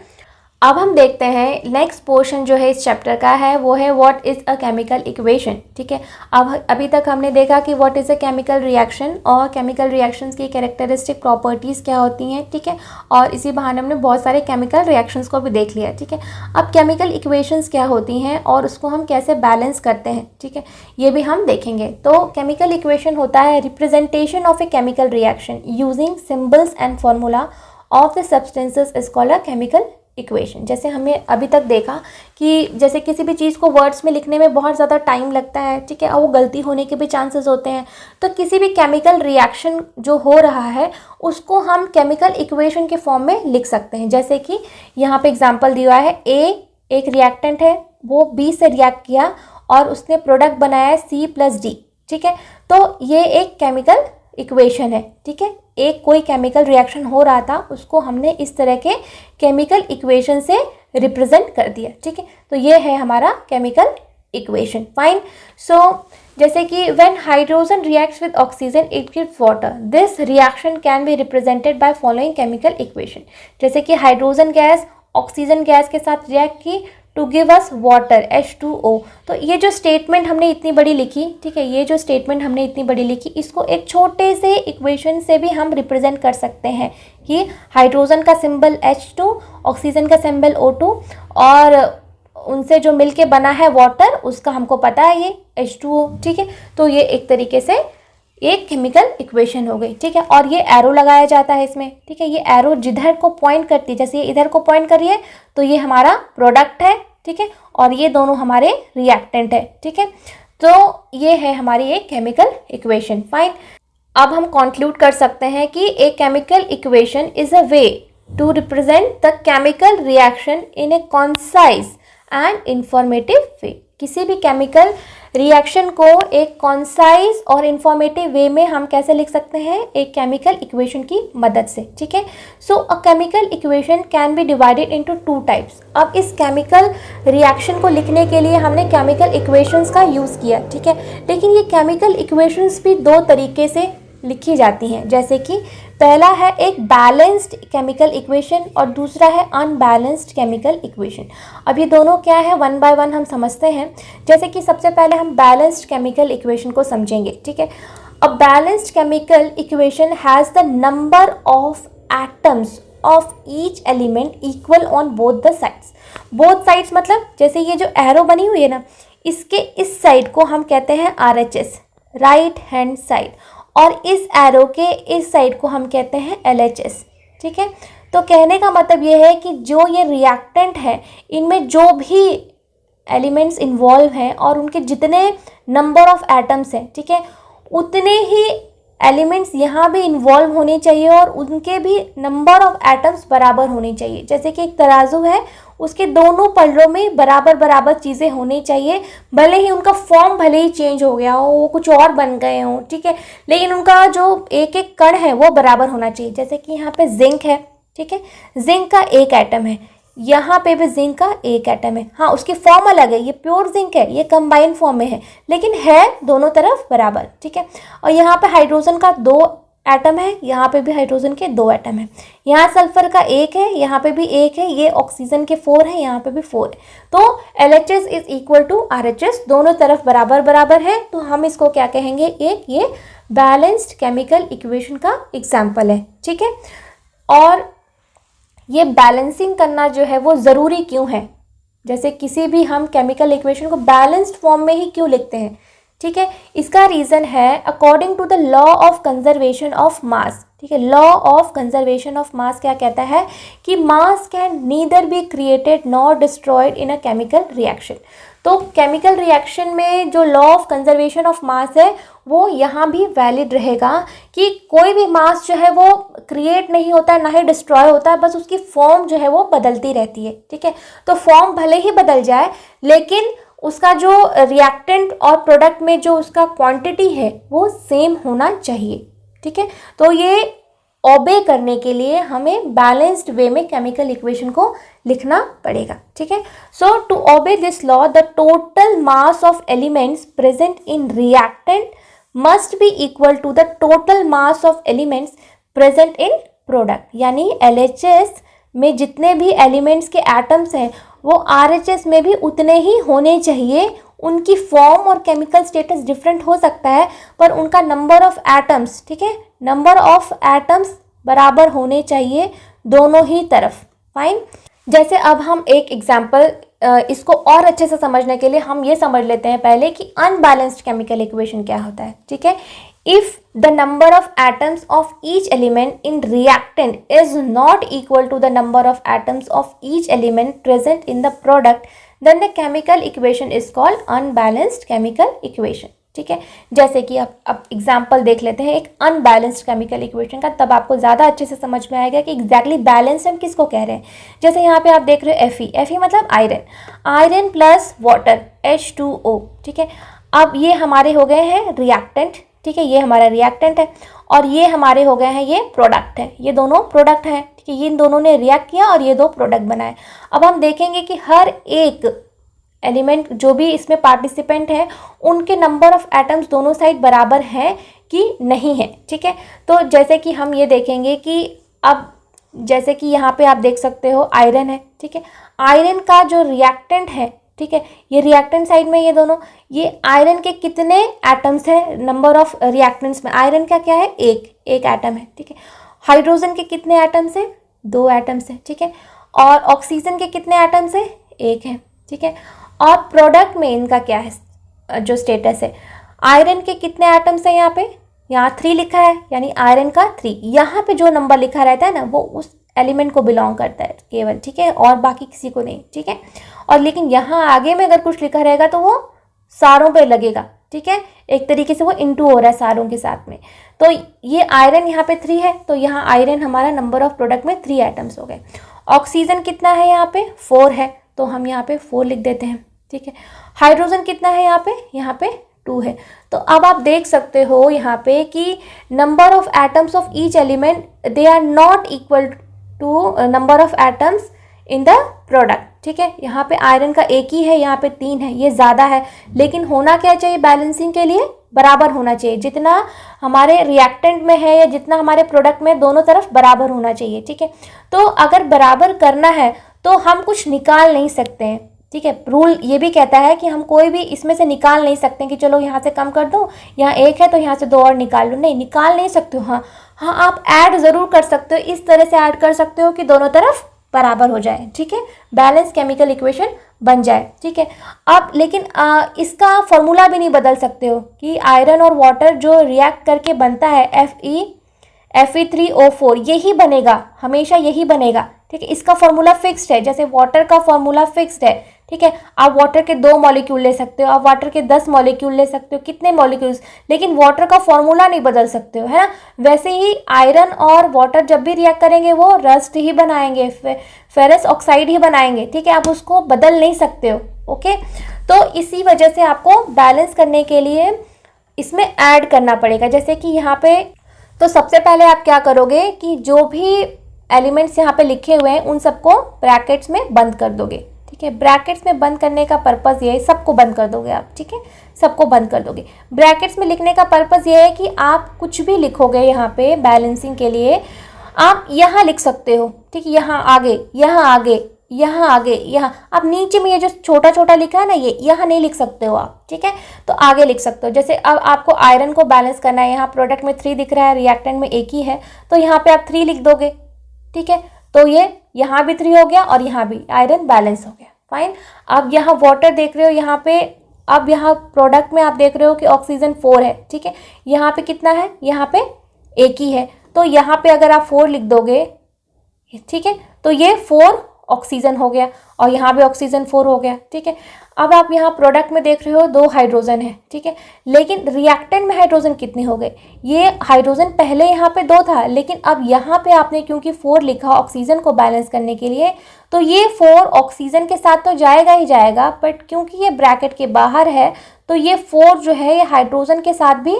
अब हम देखते हैं नेक्स्ट पोर्शन जो है इस चैप्टर का है वो है what is a chemical equation, ठीक है। अब अभी तक हमने देखा कि what is a chemical reaction और केमिकल रिएक्शंस की कैरेक्टरिस्टिक प्रॉपर्टीज़ क्या होती हैं, ठीक है, और इसी बहाने हमने बहुत सारे केमिकल रिएक्शंस को भी देख लिया, ठीक है। अब केमिकल इक्वेशंस क्या होती हैं और उसको हम कैसे बैलेंस करते हैं, ठीक है, ये भी हम देखेंगे। तो केमिकल इक्वेशन होता है representation of a chemical reaction using symbols and formula of the substances is called a chemical equation. जैसे हमें अभी तक देखा कि जैसे किसी भी चीज़ को वर्ड्स में लिखने में बहुत ज़्यादा टाइम लगता है, ठीक है, और वो गलती होने के भी चांसेस होते हैं। तो किसी भी केमिकल रिएक्शन जो हो रहा है उसको हम केमिकल इक्वेशन के फॉर्म में लिख सकते हैं। जैसे कि यहाँ पे एग्जांपल दिया है, A एक रिएक्टेंट है, वो B से रिएक्ट किया और उसने प्रोडक्ट बनाया C+D, ठीक है, तो ये एक केमिकल इक्वेशन है, ठीक है। एक कोई केमिकल रिएक्शन हो रहा था उसको हमने इस तरह के केमिकल इक्वेशन से रिप्रेजेंट कर दिया, ठीक है, तो ये है हमारा केमिकल इक्वेशन, फाइन। सो जैसे कि when hydrogen reacts with oxygen it gives water, this reaction can be represented by following chemical equation. जैसे कि हाइड्रोजन गैस ऑक्सीजन गैस के साथ रिएक्ट की to give us water H2O। तो ये जो स्टेटमेंट हमने इतनी बड़ी लिखी, ठीक है, ये जो स्टेटमेंट हमने इतनी बड़ी लिखी, इसको एक छोटे से इक्वेशन से भी हम रिप्रेजेंट कर सकते हैं कि हाइड्रोजन का सिंबल H2, ऑक्सीजन का सिंबल O2 और उनसे जो मिलके बना है वाटर उसका हमको पता है ये H2O, ठीक है। तो ये एक तरीके से एक केमिकल इक्वेशन हो गई, ठीक है, और ये एरो लगाया जाता है इसमें, ठीक है, ये एरो जिधर को पॉइंट करती है, जैसे ये इधर को पॉइंट कर रही है तो ये हमारा प्रोडक्ट है, ठीक है, और ये दोनों हमारे रिएक्टेंट है, ठीक है। तो ये है हमारी एक केमिकल इक्वेशन, फाइन। अब हम कंक्लूड कर सकते हैं कि a chemical equation is a way to represent the chemical reaction in a concise and informative way. किसी भी केमिकल रिएक्शन को एक कॉन्साइज और इंफॉर्मेटिव वे में हम कैसे लिख सकते हैं, एक केमिकल इक्वेशन की मदद से, ठीक है। So a chemical equation can be divided into two types. अब इस केमिकल रिएक्शन को लिखने के लिए हमने केमिकल इक्वेशंस का यूज़ किया, ठीक है, लेकिन ये केमिकल इक्वेशंस भी दो तरीके से लिखी जाती हैं, जैसे कि पहला है एक बैलेंस्ड केमिकल इक्वेशन और दूसरा है अनबैलेंस्ड केमिकल इक्वेशन। अब ये दोनों क्या है, वन बाय वन हम समझते हैं। जैसे कि सबसे पहले हम बैलेंस्ड केमिकल इक्वेशन को समझेंगे, ठीक है। A balanced chemical equation has the number of atoms of each element equal on both the sides. Both sides मतलब जैसे ये जो एरो बनी हुई है ना, इसके इस साइड को हम कहते हैं RHS, राइट हैंड साइड, और इस एरो के इस साइड को हम कहते हैं LHS, ठीक है। तो कहने का मतलब ये है कि जो ये रिएक्टेंट है, इनमें जो भी एलिमेंट्स इन्वॉल्व हैं और उनके जितने नंबर ऑफ एटम्स हैं, ठीक है, उतने ही एलिमेंट्स यहाँ भी इन्वॉल्व होने चाहिए और उनके भी नंबर ऑफ एटम्स बराबर होने चाहिए। जैसे कि एक तराजू है, उसके दोनों पलड़ों में बराबर बराबर चीज़ें होनी चाहिए, भले ही उनका फॉर्म भले ही चेंज हो गया हो, वो कुछ और बन गए हों, ठीक है, लेकिन उनका जो एक एक कण है वो बराबर होना चाहिए। जैसे कि यहाँ पे जिंक है, ठीक है, जिंक का एक एटम है, यहाँ पे भी जिंक का एक एटम है। हाँ, उसकी फॉर्म अलग है, ये प्योर जिंक है, ये कंबाइंड फॉर्म में है, लेकिन है दोनों तरफ बराबर, ठीक है। और यहाँ पे हाइड्रोजन का दो एटम है, यहाँ पे भी हाइड्रोजन के दो एटम है, यहाँ सल्फर का एक है, यहाँ पे भी एक है, ये ऑक्सीजन के 4 है, यहाँ पे भी 4 है। तो LHS is equal to RHS, दोनों तरफ बराबर बराबर है, तो हम इसको क्या कहेंगे, एक ये बैलेंस्ड केमिकल इक्वेशन का एग्जाम्पल है, ठीक है। और ये बैलेंसिंग करना जो है वो ज़रूरी क्यों है, जैसे किसी भी हम केमिकल इक्वेशन को बैलेंस्ड फॉर्म में ही क्यों लिखते हैं, ठीक है, इसका रीज़न है according to the law of conservation of mass, ठीक है। Law of conservation of mass क्या कहता है कि mass can neither be created nor destroyed in a chemical reaction. तो केमिकल रिएक्शन में जो law of conservation of mass है वो यहाँ भी वैलिड रहेगा कि कोई भी मास जो है वो क्रिएट नहीं होता है, ना ही डिस्ट्रॉय होता है, बस उसकी फॉर्म जो है वो बदलती रहती है, ठीक है। तो फॉर्म भले ही बदल जाए, लेकिन उसका जो रिएक्टेंट और प्रोडक्ट में जो उसका क्वांटिटी है वो सेम होना चाहिए, ठीक है। तो ये ओबे करने के लिए हमें बैलेंस्ड वे में केमिकल इक्वेशन को लिखना पड़ेगा, ठीक है। So to obey this law the total mass of elements present in reactant must be equal to the total mass of elements present in product. यानी LHS में जितने भी एलिमेंट्स के एटम्स हैं वो RHS में भी उतने ही होने चाहिए। उनकी फॉर्म और केमिकल स्टेटस डिफरेंट हो सकता है, पर उनका नंबर ऑफ एटम्स, ठीक है, नंबर ऑफ एटम्स बराबर होने चाहिए दोनों ही तरफ। फाइन। जैसे अब हम एक एग्जांपल इसको और अच्छे से समझने के लिए हम ये समझ लेते हैं पहले कि अनबैलेंस्ड केमिकल इक्वेशन क्या होता है, ठीक है। If the number of atoms of each element in reactant is not equal to the number of atoms of each element present in the product, then the chemical equation is called unbalanced chemical equation, ठीक है। जैसे कि अब example देख लेते हैं एक unbalanced chemical equation का, तब आपको ज़्यादा अच्छे से समझ में आएगा कि एग्जैक्टली बैलेंस हम किसको कह रहे हैं। जैसे यहाँ पे आप देख रहे हो Fe मतलब iron, iron plus water H2O, ठीक है। अब ये हमारे हो गए हैं रिएक्टेंट, ठीक है, ये हमारा रिएक्टेंट है और ये हमारे हो गए हैं ये प्रोडक्ट है, ये दोनों प्रोडक्ट हैं, ठीक है। ये इन दोनों ने रिएक्ट किया और ये दो प्रोडक्ट बनाए। अब हम देखेंगे कि हर एक एलिमेंट जो भी इसमें पार्टिसिपेंट है उनके नंबर ऑफ एटम्स दोनों साइड बराबर हैं कि नहीं है, ठीक है। तो जैसे कि हम ये देखेंगे कि अब जैसे कि यहाँ पे आप देख सकते हो आयरन है, ठीक है। आयरन का जो रिएक्टेंट है, ठीक है, ये रिएक्टेंट साइड में ये दोनों, ये आयरन के कितने एटम्स है, नंबर ऑफ रिएक्टेंट्स में आयरन का क्या है, एक एटम है, ठीक है। हाइड्रोजन के कितने एटम्स हैं, 2 एटम्स हैं, ठीक है। और ऑक्सीजन के कितने एटम्स हैं, 1 है, ठीक है। और प्रोडक्ट में इनका क्या है जो स्टेटस है, आयरन के कितने एटम्स हैं, यहाँ 3 लिखा है, यानी आयरन का 3। यहाँ पे जो नंबर लिखा रहता है ना वो उस एलिमेंट को बिलोंग करता है केवल, ठीक है, और बाकी किसी को नहीं, ठीक है। और लेकिन यहाँ आगे में अगर कुछ लिखा रहेगा तो वो सारों पे लगेगा, ठीक है, एक तरीके से वो इनटू हो रहा है सारों के साथ में। तो ये आयरन यहाँ पे 3 है, तो यहाँ आयरन हमारा नंबर ऑफ प्रोडक्ट में 3 एटम्स हो गए। ऑक्सीजन कितना है यहाँ पे, 4 है, तो हम यहाँ पे 4 लिख देते हैं, ठीक है। हाइड्रोजन कितना है यहाँ पे 2 है। तो अब आप देख सकते हो यहाँ पे कि number of atoms of each element they are not equal to number of atoms in the product, ठीक है। यहाँ पे आयरन का एक ही है, यहाँ पे 3 है, ये ज़्यादा है, लेकिन होना क्या चाहिए बैलेंसिंग के लिए, बराबर होना चाहिए। जितना हमारे रिएक्टेंट में है या जितना हमारे प्रोडक्ट में, दोनों तरफ बराबर होना चाहिए, ठीक है। तो अगर बराबर करना है तो हम कुछ निकाल नहीं सकते हैं, ठीक है। रूल ये भी कहता है कि हम कोई भी इसमें से निकाल नहीं सकते कि चलो यहाँ से कम कर दो, यहाँ 1 है तो यहाँ से 2 और निकाल लो, नहीं निकाल नहीं सकते हो। हाँ आप ऐड ज़रूर कर सकते हो, इस तरह से ऐड कर सकते हो कि दोनों तरफ बराबर हो जाए, ठीक है, बैलेंस केमिकल इक्वेशन बन जाए, ठीक है। अब लेकिन इसका फॉर्मूला भी नहीं बदल सकते हो कि आयरन और वाटर जो रिएक्ट करके बनता है Fe3O4 यही बनेगा, हमेशा यही बनेगा, ठीक है। इसका फॉर्मूला फिक्स्ड है, जैसे वाटर का फॉर्मूला फिक्स्ड है, ठीक है। आप वाटर के 2 मॉलिक्यूल ले सकते हो, आप वाटर के 10 मॉलिक्यूल ले सकते हो, कितने मॉलिक्यूल्स, लेकिन वाटर का फॉर्मूला नहीं बदल सकते हो, है ना। वैसे ही आयरन और वाटर जब भी रिएक्ट करेंगे वो रस्ट ही बनाएंगे, फेरस ऑक्साइड ही बनाएंगे, ठीक है। आप उसको बदल नहीं सकते हो, ओके। तो इसी वजह से आपको बैलेंस करने के लिए इसमें ऐड करना पड़ेगा। जैसे कि यहाँ पे तो सबसे पहले आप क्या करोगे कि जो भी एलिमेंट्स यहाँ पे लिखे हुए हैं उन सबको ब्रैकेट्स में बंद कर दोगे, ठीक है। ब्रैकेट्स में बंद करने का पर्पज़ ये है, सबको बंद कर दोगे आप, ठीक है, सबको बंद कर दोगे। ब्रैकेट्स में लिखने का पर्पज़ ये है कि आप कुछ भी लिखोगे यहाँ पे बैलेंसिंग के लिए, आप यहाँ लिख सकते हो, ठीक है, यहाँ आगे, यहाँ आगे, यहाँ आगे, यहाँ। आप नीचे में ये जो छोटा छोटा लिखा है ना, ये यहाँ नहीं लिख सकते हो आप, ठीक है, तो आगे लिख सकते हो। जैसे अब आपको आयरन को बैलेंस करना है, यहाँ प्रोडक्ट में 3 दिख रहा है, रिएक्टेंट में 1 ही है, तो यहाँ पे आप 3 लिख दोगे, ठीक है। तो ये यहाँ भी 3 हो गया और यहाँ भी आयरन बैलेंस हो गया, फाइन। अब यहाँ वाटर देख रहे हो यहाँ पे, अब यहाँ प्रोडक्ट में आप देख रहे हो कि ऑक्सीजन 4 है, ठीक है। यहाँ पे कितना है, यहाँ पे 1 ही है, तो यहाँ पे अगर आप 4 लिख दोगे, ठीक है, तो ये 4 ऑक्सीजन हो गया और यहाँ भी ऑक्सीजन 4 हो गया, ठीक है। अब आप यहाँ प्रोडक्ट में देख रहे हो 2 हाइड्रोजन है, ठीक है, लेकिन रिएक्टेंट में हाइड्रोजन कितने हो गए, ये हाइड्रोजन पहले यहाँ पे 2 था, लेकिन अब यहाँ पे आपने क्योंकि 4 लिखा ऑक्सीजन को बैलेंस करने के लिए, तो ये 4 ऑक्सीजन के साथ तो जाएगा ही जाएगा, बट क्योंकि ये ब्रैकेट के बाहर है तो ये 4 जो है ये हाइड्रोजन के साथ भी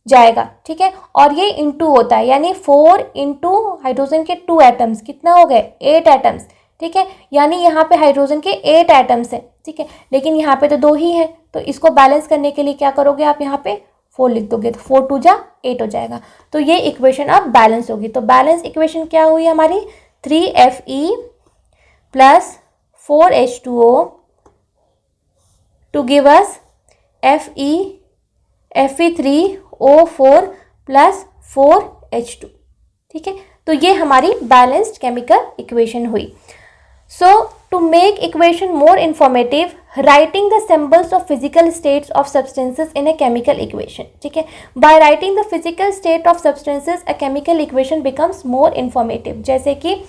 जाएगा, ठीक है। और ये इंटू होता है, यानी 4 इंटू हाइड्रोजन के 2 एटम्स कितना हो गए, 8 एटम्स, ठीक है। यानी यहाँ पे हाइड्रोजन के 8 एटम्स हैं, ठीक है, लेकिन यहाँ पे तो 2 ही है, तो इसको बैलेंस करने के लिए क्या करोगे आप, यहाँ पे 4 लिख दोगे, तो 4 2 जा 8 हो जाएगा, तो ये इक्वेशन अब बैलेंस होगी। तो बैलेंस इक्वेशन क्या हुई हमारी, 3Fe plus 4H2O to give us Fe3O4 plus 4H2, ठीक है। तो ये हमारी बैलेंस्ड केमिकल इक्वेशन हुई। So to make equation more informative, writing the symbols of physical states of substances in a chemical equation, ठीक है। By writing the physical state of substances, a chemical equation becomes more informative। जैसे कि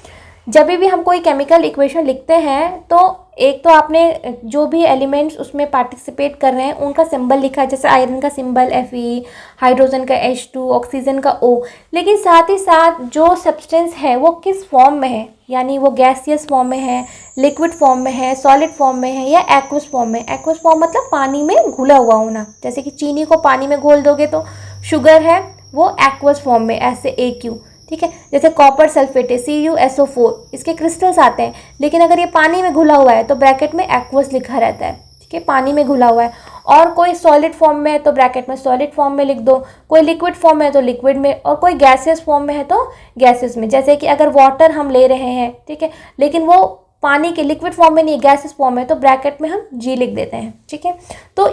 जब भी हम कोई chemical equation लिखते हैं तो एक तो आपने जो भी एलिमेंट्स उसमें पार्टिसिपेट कर रहे हैं उनका सिंबल लिखा है, जैसे आयरन का सिंबल Fe, हाइड्रोजन का H2, ऑक्सीजन का O, लेकिन साथ ही साथ जो सब्सटेंस है वो किस फॉर्म में है, यानी वो गैसियस फॉर्म में है, लिक्विड फॉर्म में है, सॉलिड फॉर्म में है या एक्वस फॉर्म में। एक्वस फॉर्म मतलब पानी में घुला हुआ होना, जैसे कि चीनी को पानी में घोल दोगे तो शुगर है वो एक्वस फॉर्म में, ऐसे AQ, ठीक है। जैसे कॉपर सल्फेट है CuSO4, इसके क्रिस्टल्स आते हैं, लेकिन अगर ये पानी में घुला हुआ है तो ब्रैकेट में एक्वस लिखा रहता है, ठीक है, पानी में घुला हुआ है। और कोई सॉलिड फॉर्म में है तो ब्रैकेट में सॉलिड फॉर्म में लिख दो, कोई लिक्विड फॉर्म में है तो लिक्विड में, और कोई गैसियस फॉर्म में है तो गैसेस में। जैसे कि अगर वाटर हम ले रहे हैं, ठीक है, लेकिन वो पानी के लिक्विड फॉर्म में नहीं, गैसेस फॉर्म में, तो ब्रैकेट में हम G लिख देते हैं, ठीक है। तो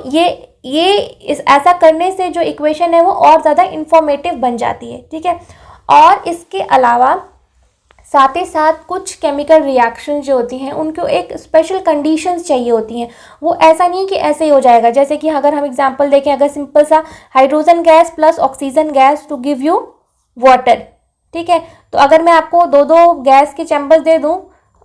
ऐसा करने से जो इक्वेशन है वो और ज़्यादा इंफॉर्मेटिव बन जाती है, ठीक है। और इसके अलावा साथ ही साथ कुछ केमिकल रिएक्शन जो होती हैं उनको एक स्पेशल कंडीशंस चाहिए होती हैं, वो ऐसा नहीं कि ऐसे ही हो जाएगा। जैसे कि अगर हम एग्जांपल देखें, अगर सिंपल सा hydrogen gas plus oxygen gas to give you water, ठीक है, तो अगर मैं आपको 2 गैस के चैम्बर्स दे दूं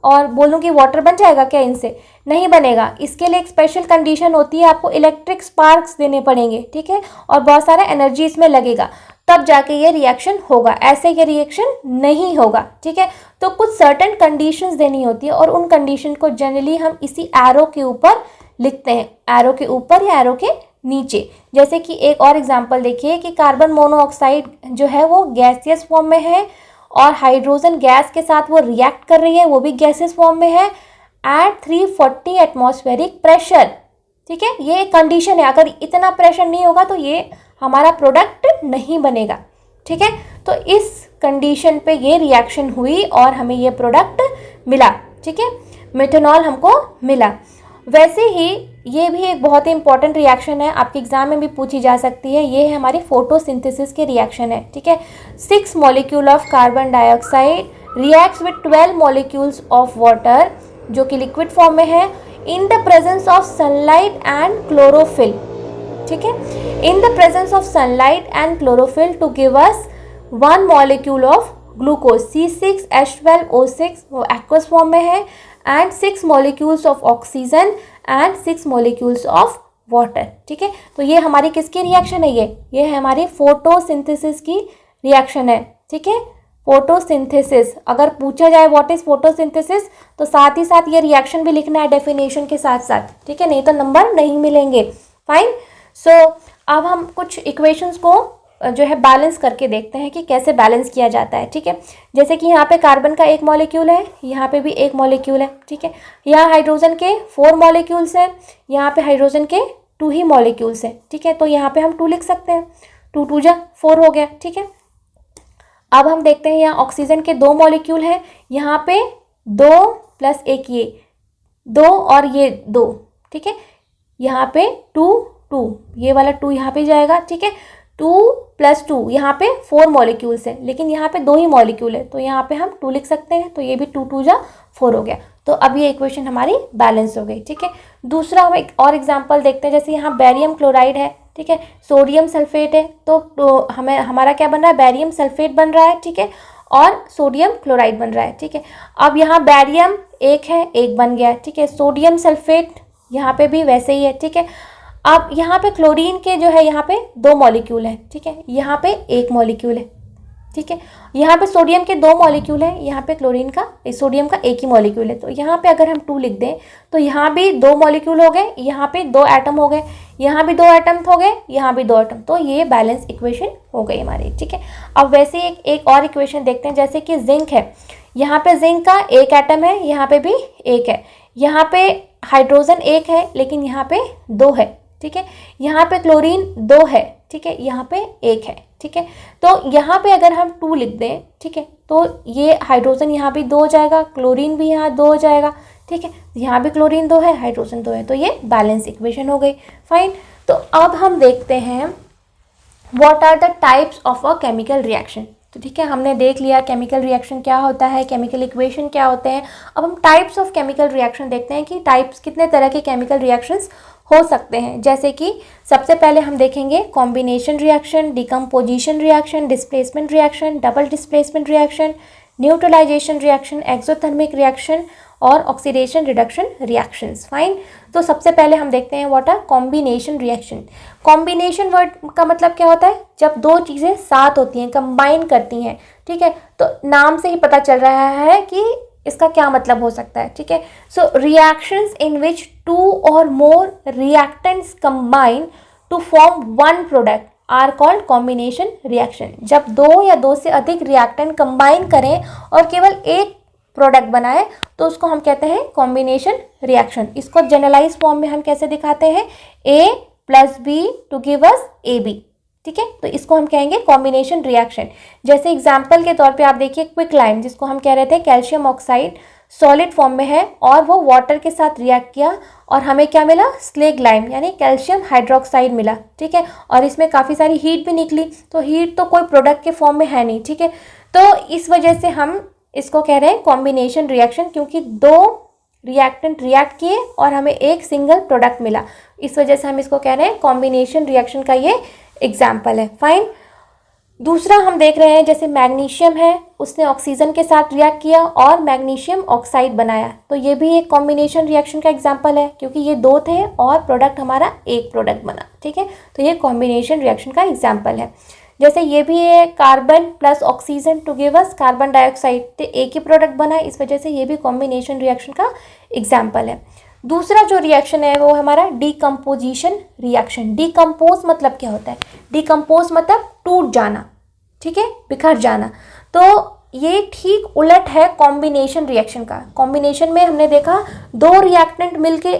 और बोलूं कि वाटर बन जाएगा क्या, इनसे नहीं बनेगा। इसके लिए एक स्पेशल कंडीशन होती है, आपको इलेक्ट्रिक स्पार्क्स देने पड़ेंगे, ठीक है, और बहुत सारा एनर्जी इसमें लगेगा, तब जाके ये रिएक्शन होगा, ऐसे ये रिएक्शन नहीं होगा, ठीक है। तो कुछ सर्टेन कंडीशंस देनी होती है और उन कंडीशन को जनरली हम इसी एरो के ऊपर लिखते हैं, एरो के ऊपर या एरो के नीचे। जैसे कि एक और एग्जांपल देखिए कि कार्बन मोनोऑक्साइड जो है वो गैसियस फॉर्म में है और हाइड्रोजन गैस के साथ वो रिएक्ट कर रही है, वो भी गैसियस फॉर्म में है एट 340 एटमॉस्फेरिक प्रेशर। ठीक है, ये एक कंडीशन है, अगर इतना प्रेशर नहीं होगा तो ये हमारा प्रोडक्ट नहीं बनेगा। ठीक है, तो इस कंडीशन पे ये रिएक्शन हुई और हमें ये प्रोडक्ट मिला। ठीक है, मेथनॉल हमको मिला। वैसे ही ये भी एक बहुत ही इंपॉर्टेंट रिएक्शन है, आपके एग्जाम में भी पूछी जा सकती है। ये है हमारी फोटोसिंथेसिस के रिएक्शन है। ठीक है, 6 molecule of carbon dioxide reacts with 12 molecules of water, जो कि लिक्विड फॉर्म में है, in the presence of sunlight and chlorophyll. ठीक है, in the presence of sunlight and chlorophyll to give us 1 molecule of glucose C6H12O6, वो aqueous form में है, and 6 molecules of oxygen and 6 molecules of water. ठीक है, तो ये हमारी किसकी रिएक्शन है? ये है हमारी फोटोसिंथेसिस की रिएक्शन है। ठीक है, फोटोसिंथेसिस, अगर पूछा जाए व्हाट इज फोटोसिंथेसिस तो साथ ही साथ ये रिएक्शन भी लिखना है डेफिनेशन के साथ साथ। ठीक है, नहीं तो नंबर नहीं मिलेंगे। फाइन। सो अब हम कुछ इक्वेशंस को जो है बैलेंस करके देखते हैं कि कैसे बैलेंस किया जाता है। ठीक है, जैसे कि यहाँ पे कार्बन का 1 मॉलिक्यूल है, यहाँ पे भी 1 मॉलिक्यूल है। ठीक है, यहाँ हाइड्रोजन के 4 मॉलिक्यूल्स हैं, यहाँ पे हाइड्रोजन के 2 ही मॉलिक्यूल्स हैं। ठीक है, तो यहाँ पे हम 2 लिख सकते हैं, 2 2 जा 4 हो गया। ठीक है, अब हम देखते हैं यहाँ ऑक्सीजन के 2 मॉलिक्यूल हैं, यहाँ पे 2 + 1 ये 2 और ये 2। ठीक है, यहाँ पे 2 2, ये वाला 2 यहाँ पे जाएगा। ठीक है, 2 + 2, यहाँ पे 4 मॉलिक्यूल्स हैं, लेकिन यहाँ पे 2 ही मॉलिक्यूल है, तो यहाँ पे हम 2 लिख सकते हैं, तो ये भी 2 2 जा 4 हो गया। तो अब ये इक्वेशन हमारी बैलेंस हो गई। ठीक है, दूसरा हम एक और एग्जांपल देखते हैं। जैसे यहाँ बैरियम क्लोराइड है, ठीक है, सोडियम सल्फेट है, तो हमें हमारा क्या बन रहा है? बैरियम सल्फेट बन रहा है। ठीक है, और सोडियम क्लोराइड बन रहा है। ठीक है, अब यहाँ बैरियम 1 है, 1 बन गया। ठीक है, सोडियम सल्फेट यहाँ पे भी वैसे ही है। ठीक है, अब यहाँ पे क्लोरीन के जो है यहाँ पे 2 मॉलिक्यूल हैं। ठीक है, यहाँ पे 1 मॉलिक्यूल है। ठीक है, यहाँ पे सोडियम के 2 मॉलिक्यूल हैं, यहाँ पे क्लोरीन का सोडियम का 1 ही मॉलिक्यूल है। तो यहाँ पे अगर हम 2 लिख दें तो यहाँ भी 2 मॉलिक्यूल हो गए, यहाँ पे 2 एटम हो गए, यहाँ भी 2 एटम हो गए, यहाँ भी 2 एटम, तो ये बैलेंस इक्वेशन हो गई हमारी। ठीक है, अब वैसे एक और इक्वेशन देखते हैं। जैसे कि जिंक है, यहाँ पे जिंक का 1 एटम है, यहाँ पे भी 1 है, यहाँ पे हाइड्रोजन 1 है, लेकिन यहाँ पे 2 है। ठीक है, यहाँ पे क्लोरीन 2 है। ठीक है, यहाँ पे 1 है। ठीक है, तो यहाँ पे अगर हम 2 लिख दें, ठीक है, तो ये हाइड्रोजन यहाँ भी 2 हो जाएगा, क्लोरीन भी यहाँ 2 हो जाएगा। ठीक है, यहाँ भी क्लोरीन 2 है, हाइड्रोजन 2 है, तो ये बैलेंस इक्वेशन हो गई। फाइन। तो अब हम देखते हैं what are the types of a chemical reaction. तो ठीक है, हमने देख लिया केमिकल रिएक्शन क्या होता है, केमिकल इक्वेशन क्या होते हैं। अब हम टाइप्स ऑफ केमिकल रिएक्शन देखते हैं कि टाइप्स कितने तरह के केमिकल रिएक्शंस हो सकते हैं। जैसे कि सबसे पहले हम देखेंगे combination reaction, decomposition reaction, displacement reaction, double displacement reaction, neutralisation reaction, exothermic reaction और ऑक्सीडेशन रिडक्शन रिएक्शंस। फाइन। तो सबसे पहले हम देखते हैं what are combination reaction. Combination word का मतलब क्या होता है? जब 2 चीज़ें साथ होती हैं, कंबाइन करती हैं। ठीक है, तो नाम से ही पता चल रहा है कि इसका क्या मतलब हो सकता है। ठीक है, so reactions in which 2 or more reactants combine to form 1 product are called combination reaction. जब 2 या 2 से अधिक रिएक्टेंट कंबाइन करें और केवल एक प्रोडक्ट बनाए तो उसको हम कहते हैं कॉम्बिनेशन रिएक्शन। इसको जनरलाइज फॉर्म में हम कैसे दिखाते हैं? A + B to give us AB। ठीक है, तो इसको हम कहेंगे कॉम्बिनेशन रिएक्शन। जैसे एग्जांपल के तौर पे आप देखिए क्विक लाइम, जिसको हम कह रहे थे कैल्शियम ऑक्साइड सॉलिड फॉर्म में है और वो वाटर के साथ रिएक्ट किया और हमें क्या मिला? स्लेग लाइम यानी कैल्शियम हाइड्रोक्साइड मिला। ठीक है, और इसमें काफ़ी सारी हीट भी निकली, तो हीट तो कोई प्रोडक्ट के फॉर्म में है नहीं। ठीक है, तो इस वजह से हम इसको कह रहे हैं कॉम्बिनेशन रिएक्शन, क्योंकि 2 रिएक्टेंट रिएक्ट किए और हमें एक सिंगल प्रोडक्ट मिला, इस वजह से हम इसको कह रहे हैं कॉम्बिनेशन रिएक्शन का ये एग्जाम्पल है। फाइन। दूसरा हम देख रहे हैं जैसे मैग्नीशियम है, उसने ऑक्सीजन के साथ रिएक्ट किया और मैग्नीशियम ऑक्साइड बनाया, तो ये भी एक कॉम्बिनेशन रिएक्शन का एग्जाम्पल है, क्योंकि ये 2 थे और प्रोडक्ट हमारा एक प्रोडक्ट बना। ठीक है, तो ये कॉम्बिनेशन रिएक्शन का एग्जाम्पल है। जैसे ये भी है carbon + oxygen to give us carbon dioxide, तो एक ही प्रोडक्ट बना है, इस वजह से ये भी कॉम्बिनेशन रिएक्शन का एग्जाम्पल है। दूसरा जो रिएक्शन है वो हमारा डिकम्पोजिशन रिएक्शन। डिकम्पोज मतलब क्या होता है? डिकम्पोज मतलब टूट जाना, ठीक है, बिखर जाना। तो ये ठीक उलट है कॉम्बिनेशन रिएक्शन का। कॉम्बिनेशन में हमने देखा दो रिएक्टेंट मिलके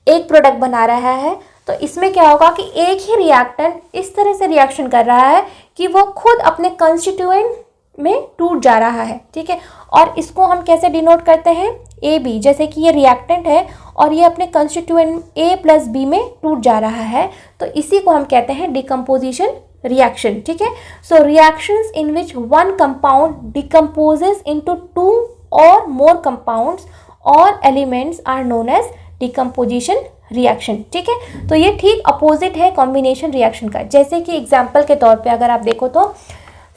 एक प्रोडक्ट बना रहा है, तो इसमें क्या होगा कि एक ही रिएक्टेंट इस तरह से रिएक्शन कर रहा है कि वो खुद अपने कंस्टिट्यूएंट में टूट जा रहा है, ठीक है। और इसको हम कैसे डिनोट करते हैं? ए बी, जैसे कि ये रिएक्टेंट है और ये अपने कंस्टिट्यूएंट ए प्लस बी में टूट जा रहा है, तो इसी को हम कहते हैं डिकम्पोजिशन रिएक्शन, ठीक है। So reactions in which one compound decomposes into two or more compounds or elements are known as decomposition reaction, ठीक है। तो ये ठीक अपोजिट है कॉम्बिनेशन रिएक्शन का। जैसे कि एग्जाम्पल के तौर पे अगर आप देखो तो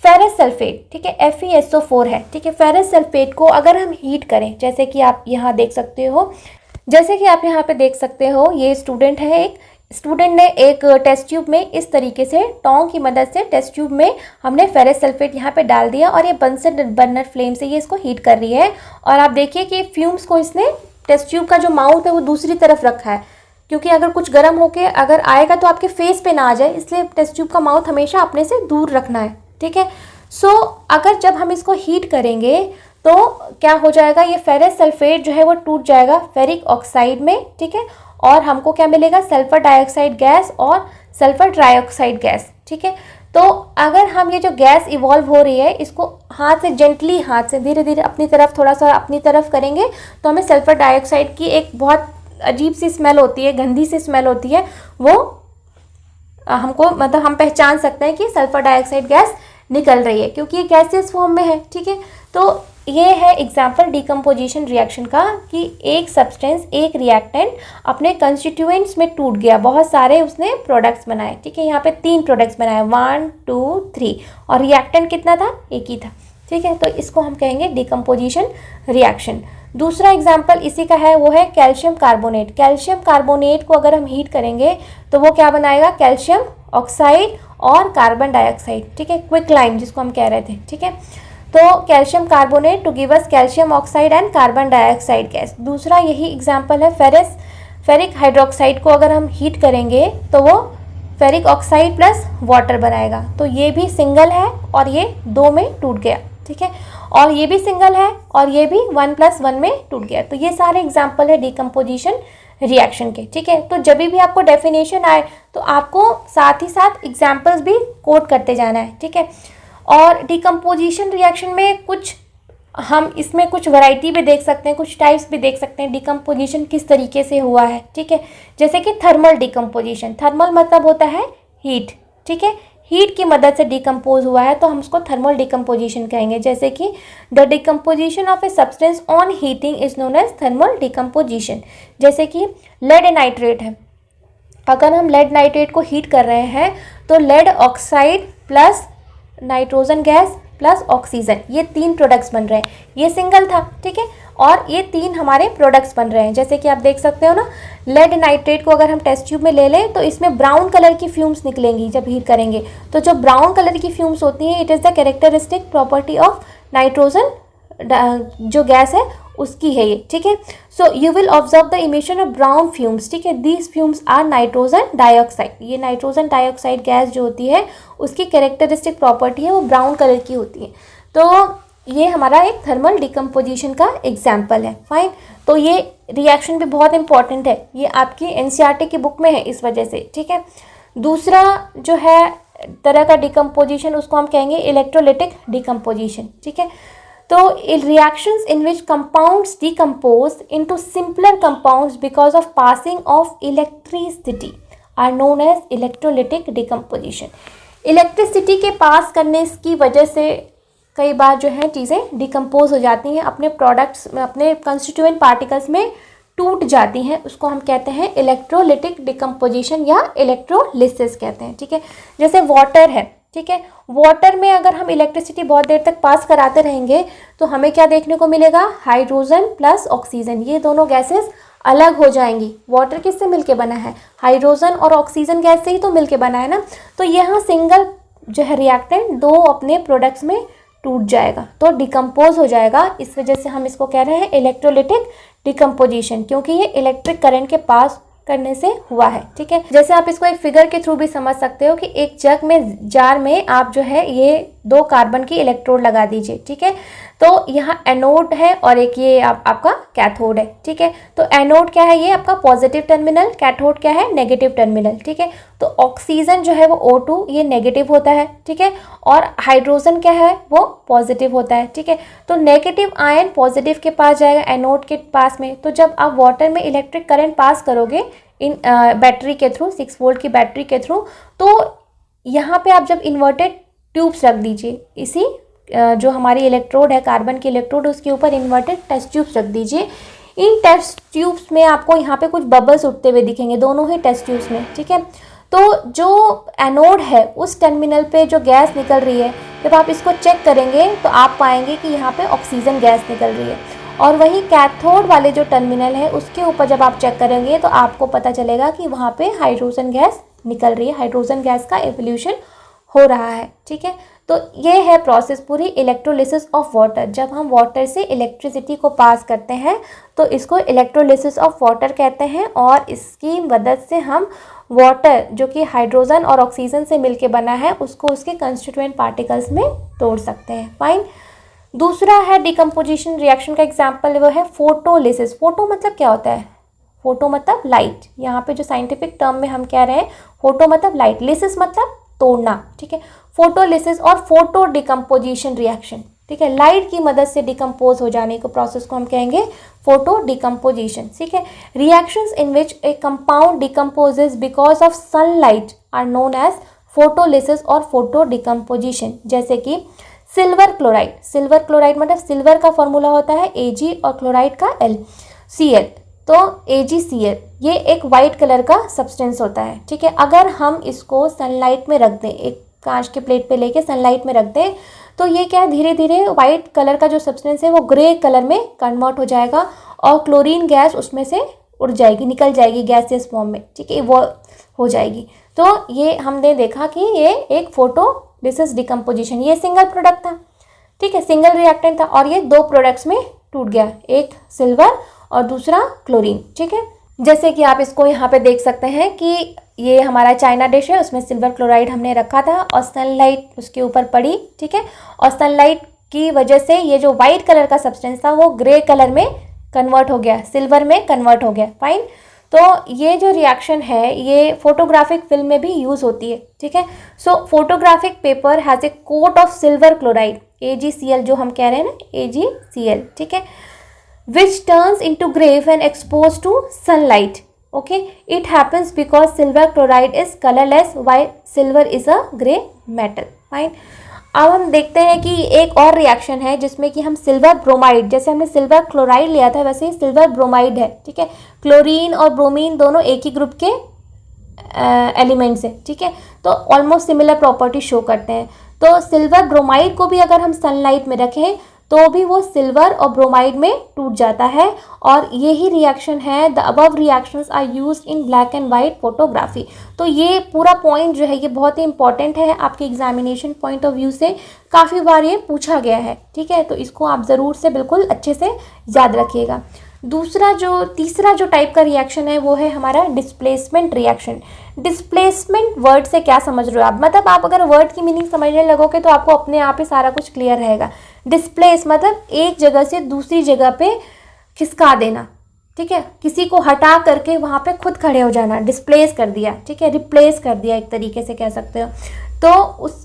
फेरस सल्फेट, ठीक है, FeSO4 है, ठीक है। फेरस सल्फेट को अगर हम हीट करें, जैसे कि आप यहाँ देख सकते हो, ये स्टूडेंट है, एक स्टूडेंट ने एक टेस्ट ट्यूब में इस तरीके से टोंग की मदद से टेस्ट ट्यूब में हमने फेरस सल्फेट यहाँ पे डाल दिया और ये बंसन बर्नर फ्लेम से ये इसको हीट कर रही है। और आप देखिए कि फ्यूम्स को इसने टेस्ट ट्यूब का जो माउथ है वो दूसरी तरफ रखा है, क्योंकि अगर कुछ गर्म होके अगर आएगा तो आपके फेस पे ना आ जाए, इसलिए टेस्ट ट्यूब का माउथ हमेशा अपने से दूर रखना है, ठीक है। सो अगर जब हम इसको हीट करेंगे तो क्या हो जाएगा, ये फेरस सल्फेट जो है वो टूट जाएगा फेरिक ऑक्साइड में, ठीक है। और हमको क्या मिलेगा? सल्फर डाइऑक्साइड गैस और सल्फर ट्राइऑक्साइड गैस, ठीक है। तो अगर हम ये जो गैस इवॉल्व हो रही है इसको हाथ से जेंटली, हाथ से धीरे धीरे अपनी तरफ, थोड़ा सा अपनी तरफ करेंगे तो हमें सल्फर डाइऑक्साइड की एक बहुत अजीब सी स्मेल होती है, गंदी सी स्मेल होती है, वो हमको मतलब हम पहचान सकते हैं कि सल्फर डाइऑक्साइड गैस निकल रही है, क्योंकि ये गैसियस फॉर्म में है, ठीक है। तो ये है एग्जाम्पल डिकम्पोजिशन रिएक्शन का कि एक सब्सटेंस, एक रिएक्टेंट अपने कंस्टिट्यूएंट्स में टूट गया, बहुत सारे उसने प्रोडक्ट्स बनाए, ठीक है। यहाँ पे 3 प्रोडक्ट्स बनाए, 1 2 3, और रिएक्टेंट कितना था? एक ही था, ठीक है। तो इसको हम कहेंगे डिकम्पोजिशन रिएक्शन। दूसरा एग्जाम्पल इसी का है, वो है कैल्शियम कार्बोनेट। कैल्शियम कार्बोनेट को अगर हम हीट करेंगे तो वो क्या बनाएगा? कैल्शियम ऑक्साइड और कार्बन डाइऑक्साइड, ठीक है, क्विक लाइम जिसको हम कह रहे थे, ठीक है। तो calcium carbonate to give us calcium oxide and carbon dioxide gas. दूसरा यही एग्जाम्पल है फेरिक हाइड्रोक्साइड को अगर हम हीट करेंगे तो वो फेरिक ऑक्साइड प्लस वाटर बनाएगा। तो ये भी सिंगल है और ये 2 में टूट गया, ठीक है। और ये भी सिंगल है और ये भी 1+1 में टूट गया। तो ये सारे एग्जाम्पल है डिकम्पोजिशन रिएक्शन के, ठीक है। तो जब भी आपको डेफिनेशन आए तो आपको साथ ही साथ एग्जाम्पल्स भी कोट करते जाना है, ठीक है। और डिकम्पोजिशन रिएक्शन में कुछ हम इसमें कुछ वैरायटी भी देख सकते हैं, कुछ टाइप्स भी देख सकते हैं डिकम्पोजिशन किस तरीके से हुआ है, ठीक है। जैसे कि थर्मल डिकम्पोजिशन। थर्मल मतलब होता है हीट, ठीक है। हीट की मदद से डिकम्पोज हुआ है तो हम उसको थर्मल डिकम्पोजिशन कहेंगे। जैसे कि the decomposition of a substance on heating is known as thermal decomposition. जैसे कि लेड नाइट्रेट है, अगर हम लेड नाइट्रेट को हीट कर रहे हैं तो lead oxide plus nitrogen gas plus oxygen, ये 3 प्रोडक्ट्स बन रहे हैं। ये सिंगल था, ठीक है, और ये 3 हमारे प्रोडक्ट्स बन रहे हैं। जैसे कि आप देख सकते हो ना, लेड नाइट्रेट को अगर हम टेस्ट ट्यूब में ले लें तो इसमें ब्राउन कलर की फ्यूम्स निकलेंगी जब हीट करेंगे। तो जो ब्राउन कलर की फ्यूम्स होती हैं, it is the characteristic property of nitrogen जो गैस है उसकी है ये, ठीक है। So you will observe the emission of brown fumes, ठीक है। These fumes are nitrogen dioxide. ये नाइट्रोजन डाइऑक्साइड गैस जो होती है उसकी कैरेक्टरिस्टिक प्रॉपर्टी है वो ब्राउन कलर की होती है। तो ये हमारा एक थर्मल डिकम्पोजिशन का एग्जाम्पल है, फाइन। तो ये रिएक्शन भी बहुत इंपॉर्टेंट है, ये आपकी NCERT की बुक में है इस वजह से, ठीक है। दूसरा जो है तरह का डिकम्पोजिशन उसको हम कहेंगे इलेक्ट्रोलिटिक डिकम्पोजिशन, ठीक है। तो reactions in which compounds decompose into simpler compounds because of passing of electricity are known as electrolytic decomposition. Electricity के पास करने की वजह से कई बार जो है चीज़ें डिकम्पोज हो जाती हैं, अपने प्रोडक्ट्स में, अपने कंस्टिट्यूएंट पार्टिकल्स में टूट जाती हैं, उसको हम कहते हैं इलेक्ट्रोलिटिक डिकम्पोजिशन या इलेक्ट्रोलिसिस कहते हैं, ठीक है। जैसे वाटर है, ठीक है, वाटर में अगर हम इलेक्ट्रिसिटी बहुत देर तक पास कराते रहेंगे तो हमें क्या देखने को मिलेगा? हाइड्रोजन प्लस ऑक्सीजन, ये दोनों गैसेस अलग हो जाएंगी। वाटर किससे मिलके बना है? हाइड्रोजन और ऑक्सीजन गैस से ही तो मिलके बना है ना। तो यहाँ सिंगल जो है रिएक्टेंट 2 अपने प्रोडक्ट्स में टूट जाएगा, तो डिकम्पोज हो जाएगा। इस वजह से हम इसको कह रहे हैं इलेक्ट्रोलिटिक डिकम्पोजिशन, क्योंकि ये इलेक्ट्रिक करंट के पास करने से हुआ है। ठीक है, जैसे आप इसको एक फिगर के थ्रू भी समझ सकते हो कि एक जग में, जार में आप जो है ये 2 कार्बन की इलेक्ट्रोड लगा दीजिए। ठीक है, तो यहाँ एनोड है और एक ये आपका कैथोड है। ठीक है, तो एनोड क्या है, ये आपका पॉजिटिव टर्मिनल, कैथोड क्या है, नेगेटिव टर्मिनल। ठीक है, तो ऑक्सीजन जो है वो O2 ये नेगेटिव होता है। ठीक है, और हाइड्रोजन क्या है, वो पॉजिटिव होता है। ठीक है, तो नेगेटिव आयन पॉजिटिव के पास जाएगा, एनोड के पास में। तो जब आप वाटर में इलेक्ट्रिक करंट पास करोगे इन बैटरी के थ्रू, 6 वोल्ट की बैटरी के थ्रू, तो यहाँ पे आप जब इन्वर्टेड ट्यूब्स रख दीजिए, इसी जो हमारी इलेक्ट्रोड है, कार्बन की इलेक्ट्रोड, उसके ऊपर इन्वर्टेड टेस्ट ट्यूब्स रख दीजिए। इन टेस्ट ट्यूब्स में आपको यहाँ पे कुछ बबल्स उठते हुए दिखेंगे, दोनों ही टेस्ट ट्यूब्स में। ठीक है, तो जो एनोड है उस टर्मिनल पे जो गैस निकल रही है, जब आप इसको चेक करेंगे तो आप पाएंगे कि यहाँ पे ऑक्सीजन गैस निकल रही है। और वही कैथोड वाले जो टर्मिनल है उसके ऊपर जब आप चेक करेंगे तो आपको पता चलेगा कि वहाँ पे हाइड्रोजन गैस निकल रही है, हाइड्रोजन गैस का एवोल्यूशन हो रहा है। ठीक है, तो ये है प्रोसेस पूरी इलेक्ट्रोलिसिस ऑफ वाटर। जब हम वाटर से इलेक्ट्रिसिटी को पास करते हैं तो इसको इलेक्ट्रोलिसिस ऑफ वाटर कहते हैं, और इसकी मदद से हम वाटर जो कि हाइड्रोजन और ऑक्सीजन से मिलके बना है उसको उसके कंस्टिट्यूएंट पार्टिकल्स में तोड़ सकते हैं। फाइन। दूसरा है डिकम्पोजिशन रिएक्शन का एग्जाम्पल, वो है फोटोलिसिस। फोटो मतलब क्या होता है, फोटो मतलब लाइट। यहाँ पे जो साइंटिफिक टर्म में हम कह रहे हैं फोटो मतलब लाइट, लिसिस मतलब तोड़ना। ठीक है, फोटोलिसिस और फोटो डिकम्पोजिशन रिएक्शन। ठीक है, लाइट की मदद से डिकम्पोज हो जाने को प्रोसेस को हम कहेंगे फोटो डिकम्पोजिशन। ठीक है, reactions in which a compound decomposes because of sunlight are known as photolysis और फोटो डिकम्पोजिशन। जैसे कि सिल्वर क्लोराइड, सिल्वर क्लोराइड मतलब सिल्वर का फॉर्मूला होता है Ag और क्लोराइड का Cl, तो AgCl ये एक वाइट कलर का सब्सटेंस होता है। ठीक है, अगर हम इसको सनलाइट में रख दें, एक कांच के प्लेट पे लेके सनलाइट में रख दें, तो ये क्या है, धीरे धीरे वाइट कलर का जो सब्सटेंस है वो ग्रे कलर में कन्वर्ट हो जाएगा और क्लोरीन गैस उसमें से उड़ जाएगी, निकल जाएगी गैसियस फॉर्म में। ठीक है, वो हो जाएगी। तो ये हमने देखा कि ये एक फोटोलिसिस डिकम्पोजिशन, ये सिंगल प्रोडक्ट था। ठीक है, सिंगल रिएक्टेंट था और ये 2 प्रोडक्ट्स में टूट गया, एक सिल्वर और दूसरा क्लोरीन। ठीक है, जैसे कि आप इसको यहाँ पे देख सकते हैं कि ये हमारा चाइना डिश है, उसमें सिल्वर क्लोराइड हमने रखा था और सनलाइट उसके ऊपर पड़ी। ठीक है, और सनलाइट की वजह से ये जो वाइट कलर का सब्सटेंस था वो ग्रे कलर में कन्वर्ट हो गया, सिल्वर में कन्वर्ट हो गया। फाइन। तो ये जो रिएक्शन है ये फोटोग्राफिक फिल्म में भी यूज़ होती है। ठीक है, so photographic paper has a coat of silver chloride AgCl, जो हम कह रहे हैं ना AgCl। ठीक है, which turns into gray when exposed to sunlight. Okay, it happens because silver chloride is colorless while silver is a gray metal. Fine. अब हम देखते हैं कि एक और रिएक्शन है जिसमें कि हम सिल्वर ब्रोमाइड, जैसे हमने सिल्वर क्लोराइड लिया था वैसे ही सिल्वर ब्रोमाइड है। ठीक है, क्लोरीन और ब्रोमीन दोनों एक ही ग्रुप के एलिमेंट्स हैं। ठीक है, तो ऑलमोस्ट सिमिलर प्रॉपर्टी शो करते हैं। तो सिल्वर ब्रोमाइड को भी अगर हम सनलाइट में रखें तो भी वो सिल्वर और ब्रोमाइड में टूट जाता है, और यही रिएक्शन है the above reactions are used in black and white photography. तो ये पूरा पॉइंट जो है ये बहुत ही इंपॉर्टेंट है, आपके एग्जामिनेशन पॉइंट ऑफ व्यू से काफ़ी बार ये पूछा गया है। ठीक है, तो इसको आप ज़रूर से बिल्कुल अच्छे से याद रखिएगा। तीसरा जो टाइप का रिएक्शन है वो है हमारा डिस्प्लेसमेंट रिएक्शन। डिस्प्लेसमेंट वर्ड से क्या समझ रहे हो आप, मतलब आप अगर वर्ड की मीनिंग समझने लगोगे तो आपको अपने आप ही सारा कुछ क्लियर रहेगा। डिस्प्लेस मतलब एक जगह से दूसरी जगह पे खिसका देना। ठीक है, किसी को हटा करके वहाँ पे खुद खड़े हो जाना, डिस्प्लेस कर दिया। ठीक है, रिप्लेस कर दिया एक तरीके से कह सकते हो। तो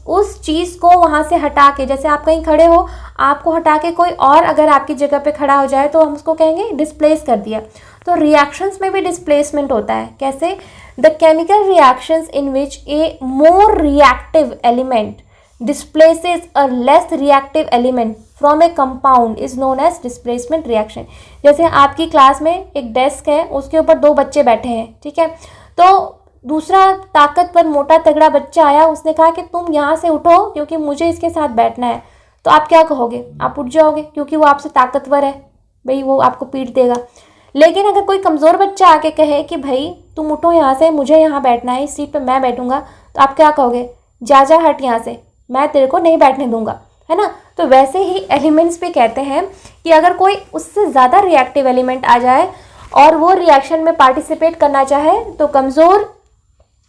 उस चीज़ को वहाँ से हटा के, जैसे आप कहीं खड़े हो, आपको हटा के कोई और अगर आपकी जगह पे खड़ा हो जाए तो हम उसको कहेंगे डिस्प्लेस कर दिया। तो रिएक्शंस में भी डिस्प्लेसमेंट होता है। कैसे? The chemical reactions in which A more reactive element displaces a less reactive element from a compound is known as displacement reaction। जैसे आपकी क्लास में एक डेस्क है, उसके ऊपर 2 बच्चे बैठे हैं। ठीक है, तो दूसरा ताकतवर मोटा तगड़ा बच्चा आया, उसने कहा कि तुम यहाँ से उठो क्योंकि मुझे इसके साथ बैठना है। तो आप क्या कहोगे? आप उठ जाओगे क्योंकि वो आपसे ताकतवर है, भाई वो आपको पीट देगा। लेकिन अगर कोई कमज़ोर बच्चा आके कहे कि भाई तुम उठो यहाँ से, मुझे यहाँ बैठना है, इस सीट पे मैं बैठूंगा, तो आप क्या कहोगे? जा हट यहाँ से, मैं तेरे को नहीं बैठने दूंगा, है ना। तो वैसे ही एलिमेंट्स भी कहते हैं कि अगर कोई उससे ज़्यादा रिएक्टिव एलिमेंट आ जाए और वो रिएक्शन में पार्टिसिपेट करना चाहे तो कमज़ोर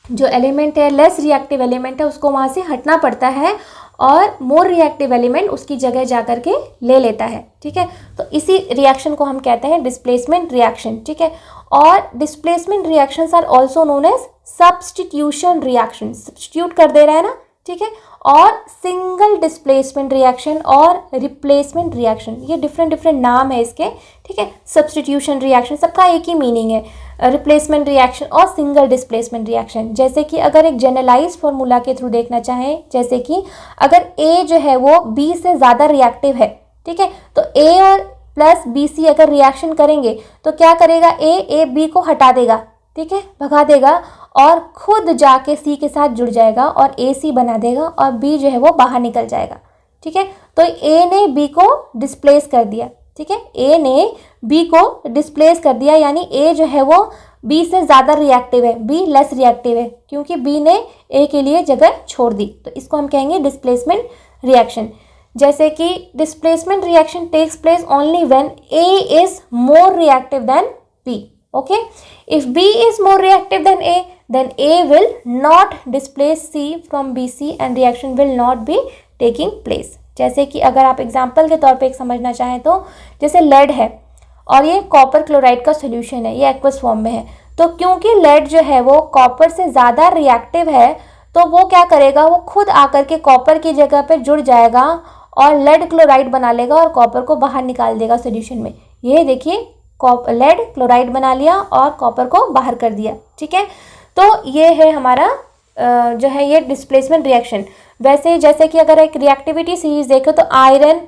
जो एलिमेंट है, लेस रिएक्टिव एलिमेंट है, उसको वहाँ से हटना पड़ता है और मोर रिएक्टिव एलिमेंट उसकी जगह जा कर के ले लेता है। ठीक है, तो इसी रिएक्शन को हम कहते हैं डिस्प्लेसमेंट रिएक्शन। ठीक है, और displacement reactions are also known as substitution reaction, substitute कर दे रहा है ना। ठीक है, और सिंगल डिस्प्लेसमेंट रिएक्शन और रिप्लेसमेंट रिएक्शन, ये डिफरेंट नाम है इसके। ठीक है, सब्स्टिट्यूशन रिएक्शन सबका एक ही मीनिंग है, रिप्लेसमेंट रिएक्शन और सिंगल डिस्प्लेसमेंट रिएक्शन। जैसे कि अगर एक जनरलाइज फॉर्मूला के थ्रू देखना चाहें, जैसे कि अगर A जो है वो B से ज़्यादा रिएक्टिव है, ठीक है, तो A और प्लस BC अगर रिएक्शन करेंगे तो क्या करेगा, A B को हटा देगा, ठीक है, भगा देगा और खुद जाके C के साथ जुड़ जाएगा और AC बना देगा और B जो है वो बाहर निकल जाएगा। ठीक है, तो A ने B को डिस्प्लेस कर दिया। ठीक है, A ने B को डिस्प्लेस कर दिया, यानी A जो है वो B से ज़्यादा रिएक्टिव है, B लेस रिएक्टिव है, क्योंकि B ने A के लिए जगह छोड़ दी। तो इसको हम कहेंगे डिस्प्लेसमेंट रिएक्शन। जैसे कि displacement reaction takes place only when A is more reactive than B. Okay, if B is more reactive than A, then A will not displace C from BC and reaction will not be taking place. जैसे कि अगर आप example के तौर पे एक समझना चाहें तो जैसे लेड है और ये कॉपर क्लोराइड का सोल्यूशन है, ये एक्वस फॉर्म में है, तो क्योंकि लेड जो है वो कॉपर से ज़्यादा रिएक्टिव है तो वो क्या करेगा, वो खुद आकर के कॉपर की जगह पे जुड़ जाएगा और लेड क्लोराइड बना लेगा और कॉपर को बाहर निकाल देगा सोल्यूशन में। ये देखिए, लेड क्लोराइड बना लिया और कॉपर को बाहर कर दिया। ठीक है, तो ये है हमारा जो है ये डिस्प्लेसमेंट रिएक्शन। वैसे जैसे कि अगर एक रिएक्टिविटी सीरीज देखें तो iron,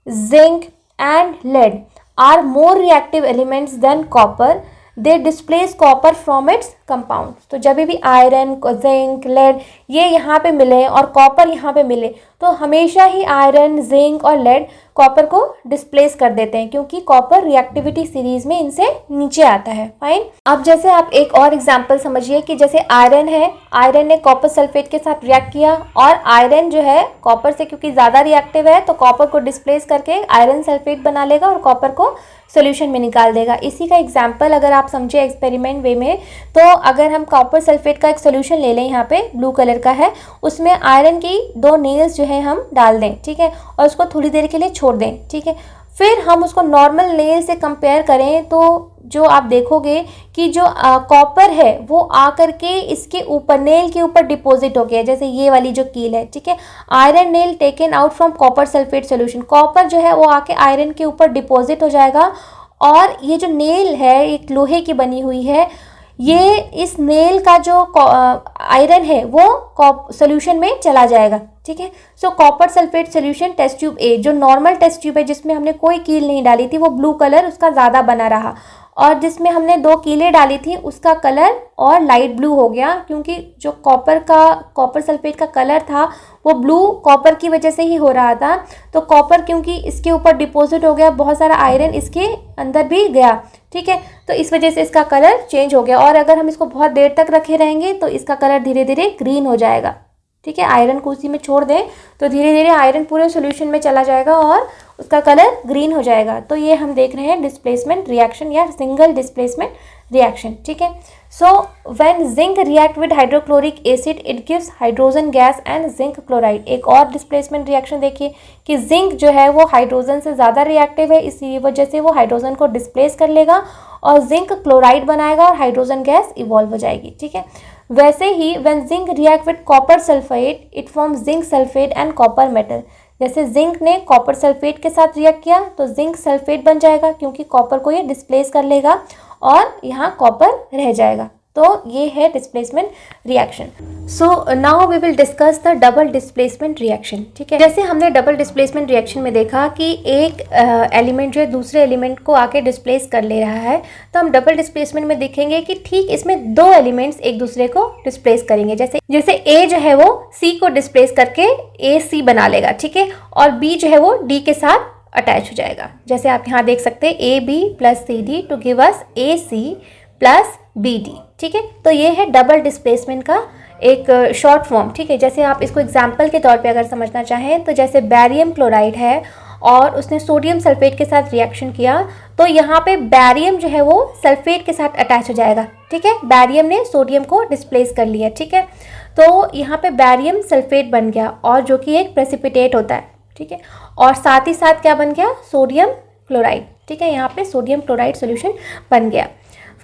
zinc and lead are more reactive elements than copper, they displace copper from its compound. तो जब भी आयरन, जिंक, लेड ये यहाँ पे मिले और कॉपर यहाँ पे मिले तो हमेशा ही आयरन, जिंक और लेड कॉपर को डिस्प्लेस कर देते हैं, क्योंकि कॉपर रिएक्टिविटी सीरीज में इनसे नीचे आता है। फाइन। अब जैसे आप एक और एग्जांपल समझिए कि जैसे आयरन है, आयरन ने कॉपर सल्फेट के साथ रिएक्ट किया और आयरन जो है कॉपर से क्योंकि ज़्यादा रिएक्टिव है तो कॉपर को डिस्प्लेस करके आयरन सल्फेट बना लेगा और कॉपर को सोल्यूशन में निकाल देगा। इसी का एग्जाम्पल अगर आप समझे एक्सपेरिमेंट वे में, तो अगर हम कॉपर सल्फेट का एक सोल्यूशन ले लें, यहाँ पे ब्लू कलर का है, उसमें आयरन की 2 नेल्स जो है हम डाल दें, ठीक है, और उसको थोड़ी देर के लिए छोड़ दें। ठीक है, फिर हम उसको नॉर्मल नेल से कंपेयर करें तो जो आप देखोगे कि जो कॉपर है वो आकर के इसके ऊपर, नेल के ऊपर डिपॉजिट हो गया, जैसे ये वाली जो कील है। ठीक है, iron nail taken out from copper sulphate solution, copper जो है वो आके आयरन के ऊपर डिपॉजिट हो जाएगा और ये जो नेल है एक लोहे की बनी हुई है, ये इस नेल का जो आयरन है वो सोल्यूशन में चला जाएगा। ठीक है, so copper sulphate solution test tube A, जो नॉर्मल टेस्ट ट्यूब है जिसमें हमने कोई कील नहीं डाली थी, वो ब्लू कलर उसका ज़्यादा बना रहा, और जिसमें हमने 2 कीलें डाली थी उसका कलर और लाइट ब्लू हो गया, क्योंकि जो कॉपर सल्फेट का कलर था वो ब्लू कॉपर की वजह से ही हो रहा था। तो कॉपर क्योंकि इसके ऊपर डिपॉजिट हो गया, बहुत सारा आयरन इसके अंदर भी गया। ठीक है, तो इस वजह से इसका कलर चेंज हो गया, और अगर हम इसको बहुत देर तक रखे रहेंगे तो इसका कलर धीरे धीरे ग्रीन हो जाएगा। ठीक है, आयरन को उसी में छोड़ दें तो धीरे धीरे आयरन पूरे सॉल्यूशन में चला जाएगा और उसका कलर ग्रीन हो जाएगा। तो ये हम देख रहे हैं डिस्प्लेसमेंट रिएक्शन या सिंगल डिस्प्लेसमेंट रिएक्शन। ठीक है, so when zinc react with hydrochloric acid it gives hydrogen gas and zinc chloride. एक और डिस्प्लेसमेंट रिएक्शन देखिए कि जिंक जो है वो हाइड्रोजन से ज़्यादा रिएक्टिव है, इसी वजह से वो हाइड्रोजन को डिस्प्लेस कर लेगा और जिंक क्लोराइड बनाएगा और हाइड्रोजन गैस इवॉल्व हो जाएगी। ठीक है, वैसे ही when zinc react with copper sulphate it forms zinc sulphate and copper metal. जैसे जिंक ने कॉपर सल्फेट के साथ रिएक्ट किया तो जिंक सल्फेट बन जाएगा, क्योंकि कॉपर को ये डिस्प्लेस कर लेगा और यहाँ कॉपर रह जाएगा। तो ये है displacement reaction. So now we will discuss the double displacement reaction. ठीक है, जैसे हमने डबल डिस्प्लेसमेंट रिएक्शन में देखा कि एक एलिमेंट जो है दूसरे एलिमेंट को आके डिस्प्लेस कर ले रहा है, तो हम डबल डिस्प्लेसमेंट में देखेंगे कि ठीक इसमें 2 एलिमेंट्स एक दूसरे को डिस्प्लेस करेंगे। जैसे ए जो है वो सी को डिस्प्लेस करके ए सी बना लेगा, ठीक है, और बी जो है वो डी के साथ अटैच हो जाएगा। जैसे आप यहाँ देख सकते हैं A B plus C D to give us A C plus B D. ठीक है, तो ये है डबल डिस्प्लेसमेंट का एक शॉर्ट फॉर्म, ठीक है। जैसे आप इसको एग्जाम्पल के तौर पे अगर समझना चाहें तो जैसे बैरियम क्लोराइड है और उसने सोडियम सल्फेट के साथ रिएक्शन किया, तो यहाँ पे बैरियम जो है वो सल्फेट के साथ अटैच हो जाएगा, ठीक है। बैरियम ने सोडियम को डिस्प्लेस कर लिया, ठीक है। तो यहाँ पे बैरियम सल्फेट बन गया और जो कि एक प्रेसिपिटेट होता है, ठीक है। और साथ ही साथ क्या बन गया, सोडियम क्लोराइड, ठीक है। यहाँ पे सोडियम क्लोराइड सोल्यूशन बन गया।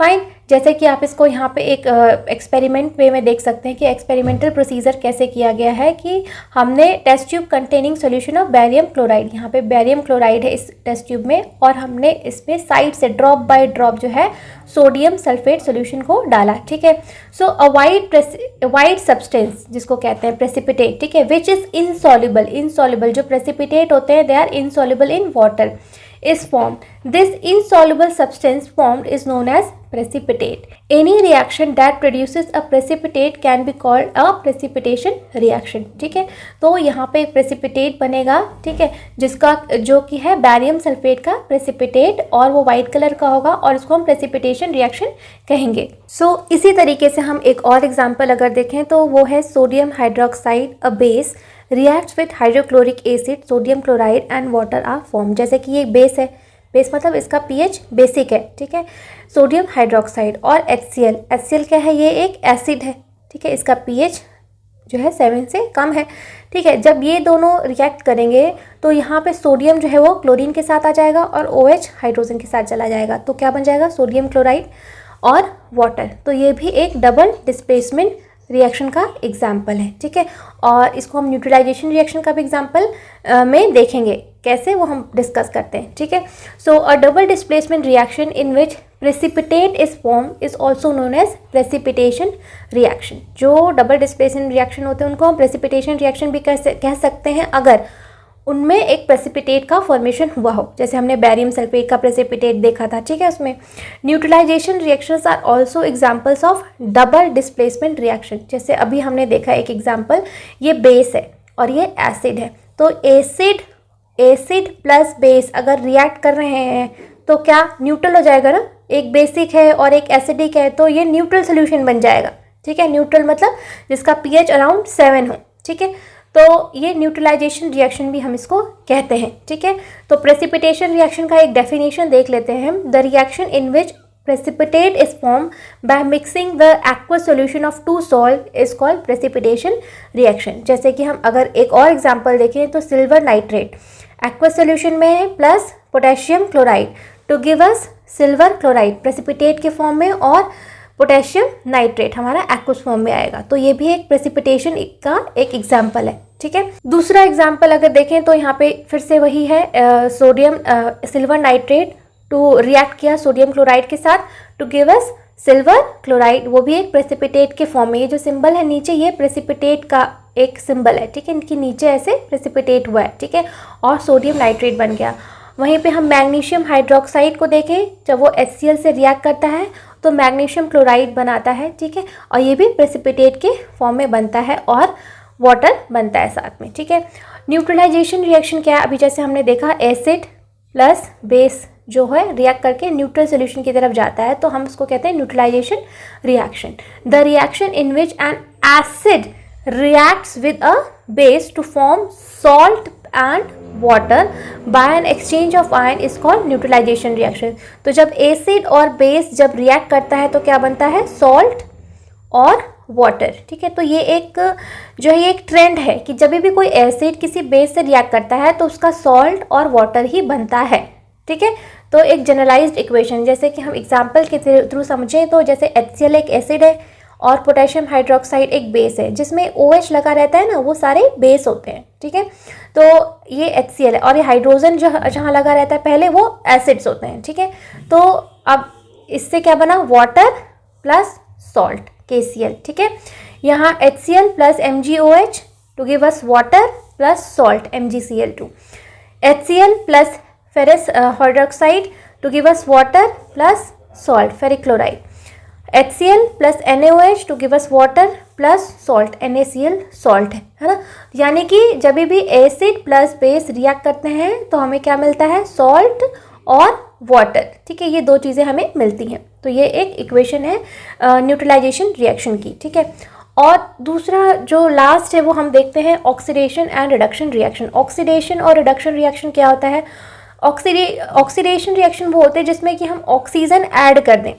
फाइन। जैसे कि आप इसको यहाँ पे एक एक्सपेरिमेंट वे में देख सकते हैं कि एक्सपेरिमेंटल प्रोसीजर कैसे किया गया है कि हमने test tube containing solution of barium chloride, यहाँ पे बैरियम क्लोराइड है इस टेस्ट ट्यूब में, और हमने इसमें साइड से ड्रॉप बाय ड्रॉप जो है सोडियम सल्फेट सॉल्यूशन को डाला, ठीक है। सो अ वाइट सब्सटेंस जिसको कहते हैं प्रेसिपिटेट, ठीक है, विच इज इनसॉल्युबल जो प्रेसिपिटेट होते हैं they are insoluble in water is formed. This insoluble substance formed is known as precipitate. Any reaction that produces a precipitate can be called a precipitation reaction. ठीक है, तो यहाँ पे एक precipitate बनेगा, ठीक है, जिसका जो कि है बैरियम सल्फेट का precipitate और वो वाइट कलर का होगा और इसको हम precipitation reaction कहेंगे। सो इसी तरीके से हम एक और एग्जाम्पल अगर देखें तो वो है sodium hydroxide a base reacts with hydrochloric acid, sodium chloride and water are formed। जैसे कि ये बेस है, बेस मतलब इसका pH बेसिक है, ठीक है। सोडियम हाइड्रोक्साइड और HCl क्या है, ये एक एसिड है, ठीक है। इसका pH जो है 7 से कम है, ठीक है। जब ये दोनों रिएक्ट करेंगे तो यहाँ पे सोडियम जो है वो क्लोरीन के साथ आ जाएगा और OH हाइड्रोजन के साथ चला जाएगा, तो क्या बन जाएगा, सोडियम क्लोराइड और वाटर। तो ये भी एक डबल डिस्प्लेसमेंट रिएक्शन का एग्जाम्पल है, ठीक है। और इसको हम न्यूट्रलाइजेशन रिएक्शन का भी एग्जाम्पल में देखेंगे, कैसे वो हम डिस्कस करते हैं, ठीक है। So a double displacement reaction in which precipitate is form is also known as precipitation reaction. जो डबल डिस्प्लेसमेंट रिएक्शन होते हैं उनको हम प्रेसिपिटेशन रिएक्शन भी कह सकते हैं अगर उनमें एक प्रेसिपिटेट का फॉर्मेशन हुआ हो, जैसे हमने बैरियम सल्फेट का प्रेसिपिटेट देखा था, ठीक है। उसमें neutralisation reactions are also examples of double displacement reaction. जैसे अभी हमने देखा एक एग्जांपल, ये बेस है और ये एसिड है, तो एसिड प्लस बेस अगर रिएक्ट कर रहे हैं तो क्या न्यूट्रल हो जाएगा ना, एक बेसिक है और एक एसिडिक है, तो ये न्यूट्रल सोल्यूशन बन जाएगा, ठीक है। न्यूट्रल मतलब जिसका pH अराउंड 7 हो, ठीक है। तो ये न्यूट्रलाइजेशन रिएक्शन भी हम इसको कहते हैं, ठीक है। तो प्रेसिपिटेशन रिएक्शन का एक डेफिनेशन देख लेते हैं हम। The reaction in which precipitate is formed by mixing the aqueous solution of two salt is called precipitation reaction। जैसे कि हम अगर एक और एग्जांपल देखें तो सिल्वर नाइट्रेट aqueous solution में है plus potassium chloride to give us silver chloride precipitate के फॉर्म में, और पोटेशियम नाइट्रेट हमारा एक्वस फॉर्म में आएगा, तो ये भी एक प्रेसिपिटेशन का एक एग्जाम्पल है, ठीक है। दूसरा एग्जाम्पल अगर देखें तो यहाँ पे फिर से वही है, sodium silver nitrate to react किया सोडियम क्लोराइड के साथ to give us silver chloride, वो भी एक प्रेसिपिटेट के फॉर्म में। ये जो सिंबल है नीचे ये प्रेसिपिटेट का एक सिंबल है, ठीक है, इनके नीचे ऐसे प्रेसिपिटेट हुआ है, ठीक है, और सोडियम नाइट्रेट बन गया। वहीं पे हम मैग्नीशियम हाइड्रोक्साइड को देखें, जब वो HCl से रिएक्ट करता है तो मैग्नीशियम क्लोराइड बनाता है, ठीक है, और ये भी प्रेसिपिटेट के फॉर्म में बनता है और वाटर बनता है साथ में, ठीक है। न्यूट्रलाइजेशन रिएक्शन क्या है, अभी जैसे हमने देखा एसिड प्लस बेस जो है रिएक्ट करके न्यूट्रल सोल्यूशन की तरफ जाता है, तो हम उसको कहते हैं neutralisation reaction. The reaction in which an acid reacts with a base to form salt and water by an exchange of ion is called neutralization reaction। तो जब एसिड और बेस जब रिएक्ट करता है तो क्या बनता है, सॉल्ट और वाटर, ठीक है। तो ये एक जो है ये एक ट्रेंड है कि जब भी कोई एसिड किसी बेस से रिएक्ट करता है तो उसका सॉल्ट और वाटर ही बनता है, ठीक है। तो एक जनरलाइज्ड इक्वेशन, जैसे कि हम एग्जांपल के थ्रू समझें तो जैसे HCl एक एसिड है और पोटेशियम हाइड्रोक्साइड एक बेस है, जिसमें OH लगा रहता है ना, वो सारे बेस होते हैं, ठीक है। तो ये HCl है और ये हाइड्रोजन जो जहाँ लगा रहता है पहले वो एसिड्स होते हैं, ठीक है। तो अब इससे क्या बना, वाटर प्लस सॉल्ट KCl, ठीक है। यहाँ HCl plus MgOH to give us water plus salt MgCl2, HCl plus ferrous hydroxide to give us water plus salt ferric chloride, HCl plus NaOH to give us water plus salt NaCl salt है ना। यानी कि जब भी acid plus base react करते हैं तो हमें क्या मिलता है, सॉल्ट और वाटर, ठीक है, ये दो चीज़ें हमें मिलती हैं। तो ये एक इक्वेशन है न्यूट्रलाइजेशन रिएक्शन की, ठीक है। और दूसरा जो लास्ट है वो हम देखते हैं oxidation and reduction reaction. Oxidation और रिडक्शन रिएक्शन क्या होता है? ऑक्सीडेशन रिएक्शन वो होते हैं जिसमें कि हम ऑक्सीजन ऐड कर दें,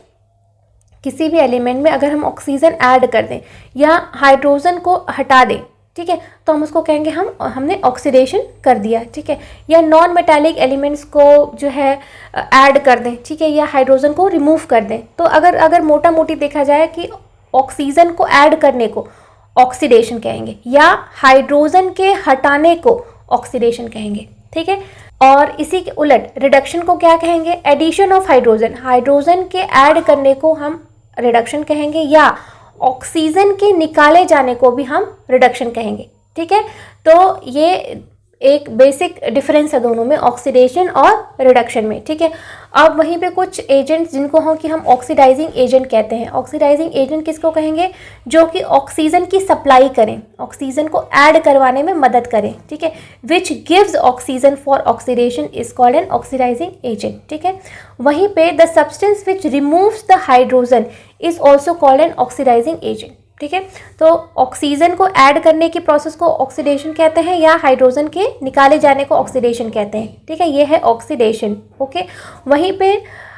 किसी भी एलिमेंट में अगर हम ऑक्सीजन ऐड कर दें या हाइड्रोजन को हटा दें, ठीक है, तो हम उसको कहेंगे हमने ऑक्सीडेशन कर दिया, ठीक है। या नॉन मेटालिक एलिमेंट्स को जो है ऐड कर दें, ठीक है, या हाइड्रोजन को रिमूव कर दें। तो अगर मोटा मोटी देखा जाए कि ऑक्सीजन को ऐड करने को ऑक्सीडेशन कहेंगे या हाइड्रोजन के हटाने को ऑक्सीडेशन कहेंगे, ठीक है। और इसी के उलट रिडक्शन को क्या कहेंगे? एडिशन ऑफ हाइड्रोजन, हाइड्रोजन के ऐड करने को हम रिडक्शन कहेंगे या ऑक्सीजन के निकाले जाने को भी हम रिडक्शन कहेंगे, ठीक है। तो ये एक बेसिक डिफरेंस है दोनों में, ऑक्सीडेशन और रिडक्शन में, ठीक है। अब वहीं पे कुछ एजेंट्स जिनको हम ऑक्सीडाइजिंग एजेंट कहते हैं। ऑक्सीडाइजिंग एजेंट किसको कहेंगे? जो कि ऑक्सीजन की सप्लाई करें, ऑक्सीजन को ऐड करवाने में मदद करें, ठीक है। Which gives oxygen for oxidation is called an oxidising agent, ठीक है। वहीं पे the substance which removes the hydrogen is also called an oxidising agent, ठीक है। तो ऑक्सीजन को ऐड करने की प्रोसेस को ऑक्सीडेशन कहते हैं या हाइड्रोजन के निकाले जाने को ऑक्सीडेशन कहते हैं, ठीक है। ये है ऑक्सीडेशन, ओके। वहीं पे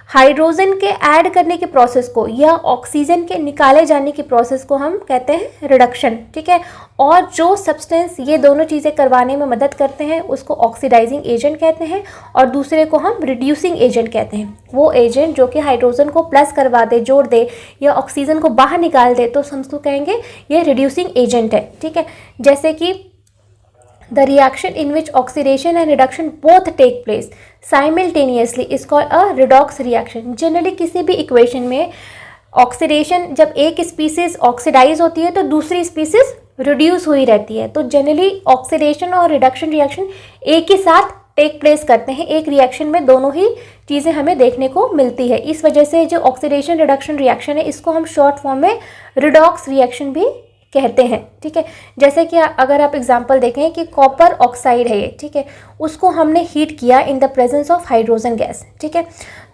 हाइड्रोजन के ऐड करने की प्रोसेस को या ऑक्सीजन के निकाले जाने की प्रोसेस को हम कहते हैं रिडक्शन, ठीक है। और जो सब्सटेंस ये दोनों चीज़ें करवाने में मदद करते हैं उसको ऑक्सीडाइजिंग एजेंट कहते हैं और दूसरे को हम रिड्यूसिंग एजेंट कहते हैं। वो एजेंट जो कि हाइड्रोजन को प्लस करवा दे, जोड़ दे या ऑक्सीजन को बाहर निकाल दे तो हम उसको कहेंगे ये रिड्यूसिंग एजेंट है, ठीक है। जैसे कि the reaction in which oxidation and reduction both take place simultaneously is called a redox reaction। Generally किसी भी इक्वेशन में ऑक्सीडेशन जब एक स्पीसीज ऑक्सीडाइज होती है तो दूसरी स्पीसीज रिड्यूस हुई रहती है। तो जनरली ऑक्सीडेशन और रिडक्शन रिएक्शन एक ही साथ टेक प्लेस करते हैं, एक रिएक्शन में दोनों ही चीज़ें हमें देखने को मिलती है। इस वजह से जो ऑक्सीडेशन रिडक्शन रिएक्शन है इसको हम शॉर्ट फॉर्म में रिडॉक्स रिएक्शन भी कहते हैं, ठीक है। जैसे कि अगर आप एग्जांपल देखें कि कॉपर ऑक्साइड है ये, ठीक है, उसको हमने हीट किया इन the presence of hydrogen gas, ठीक है।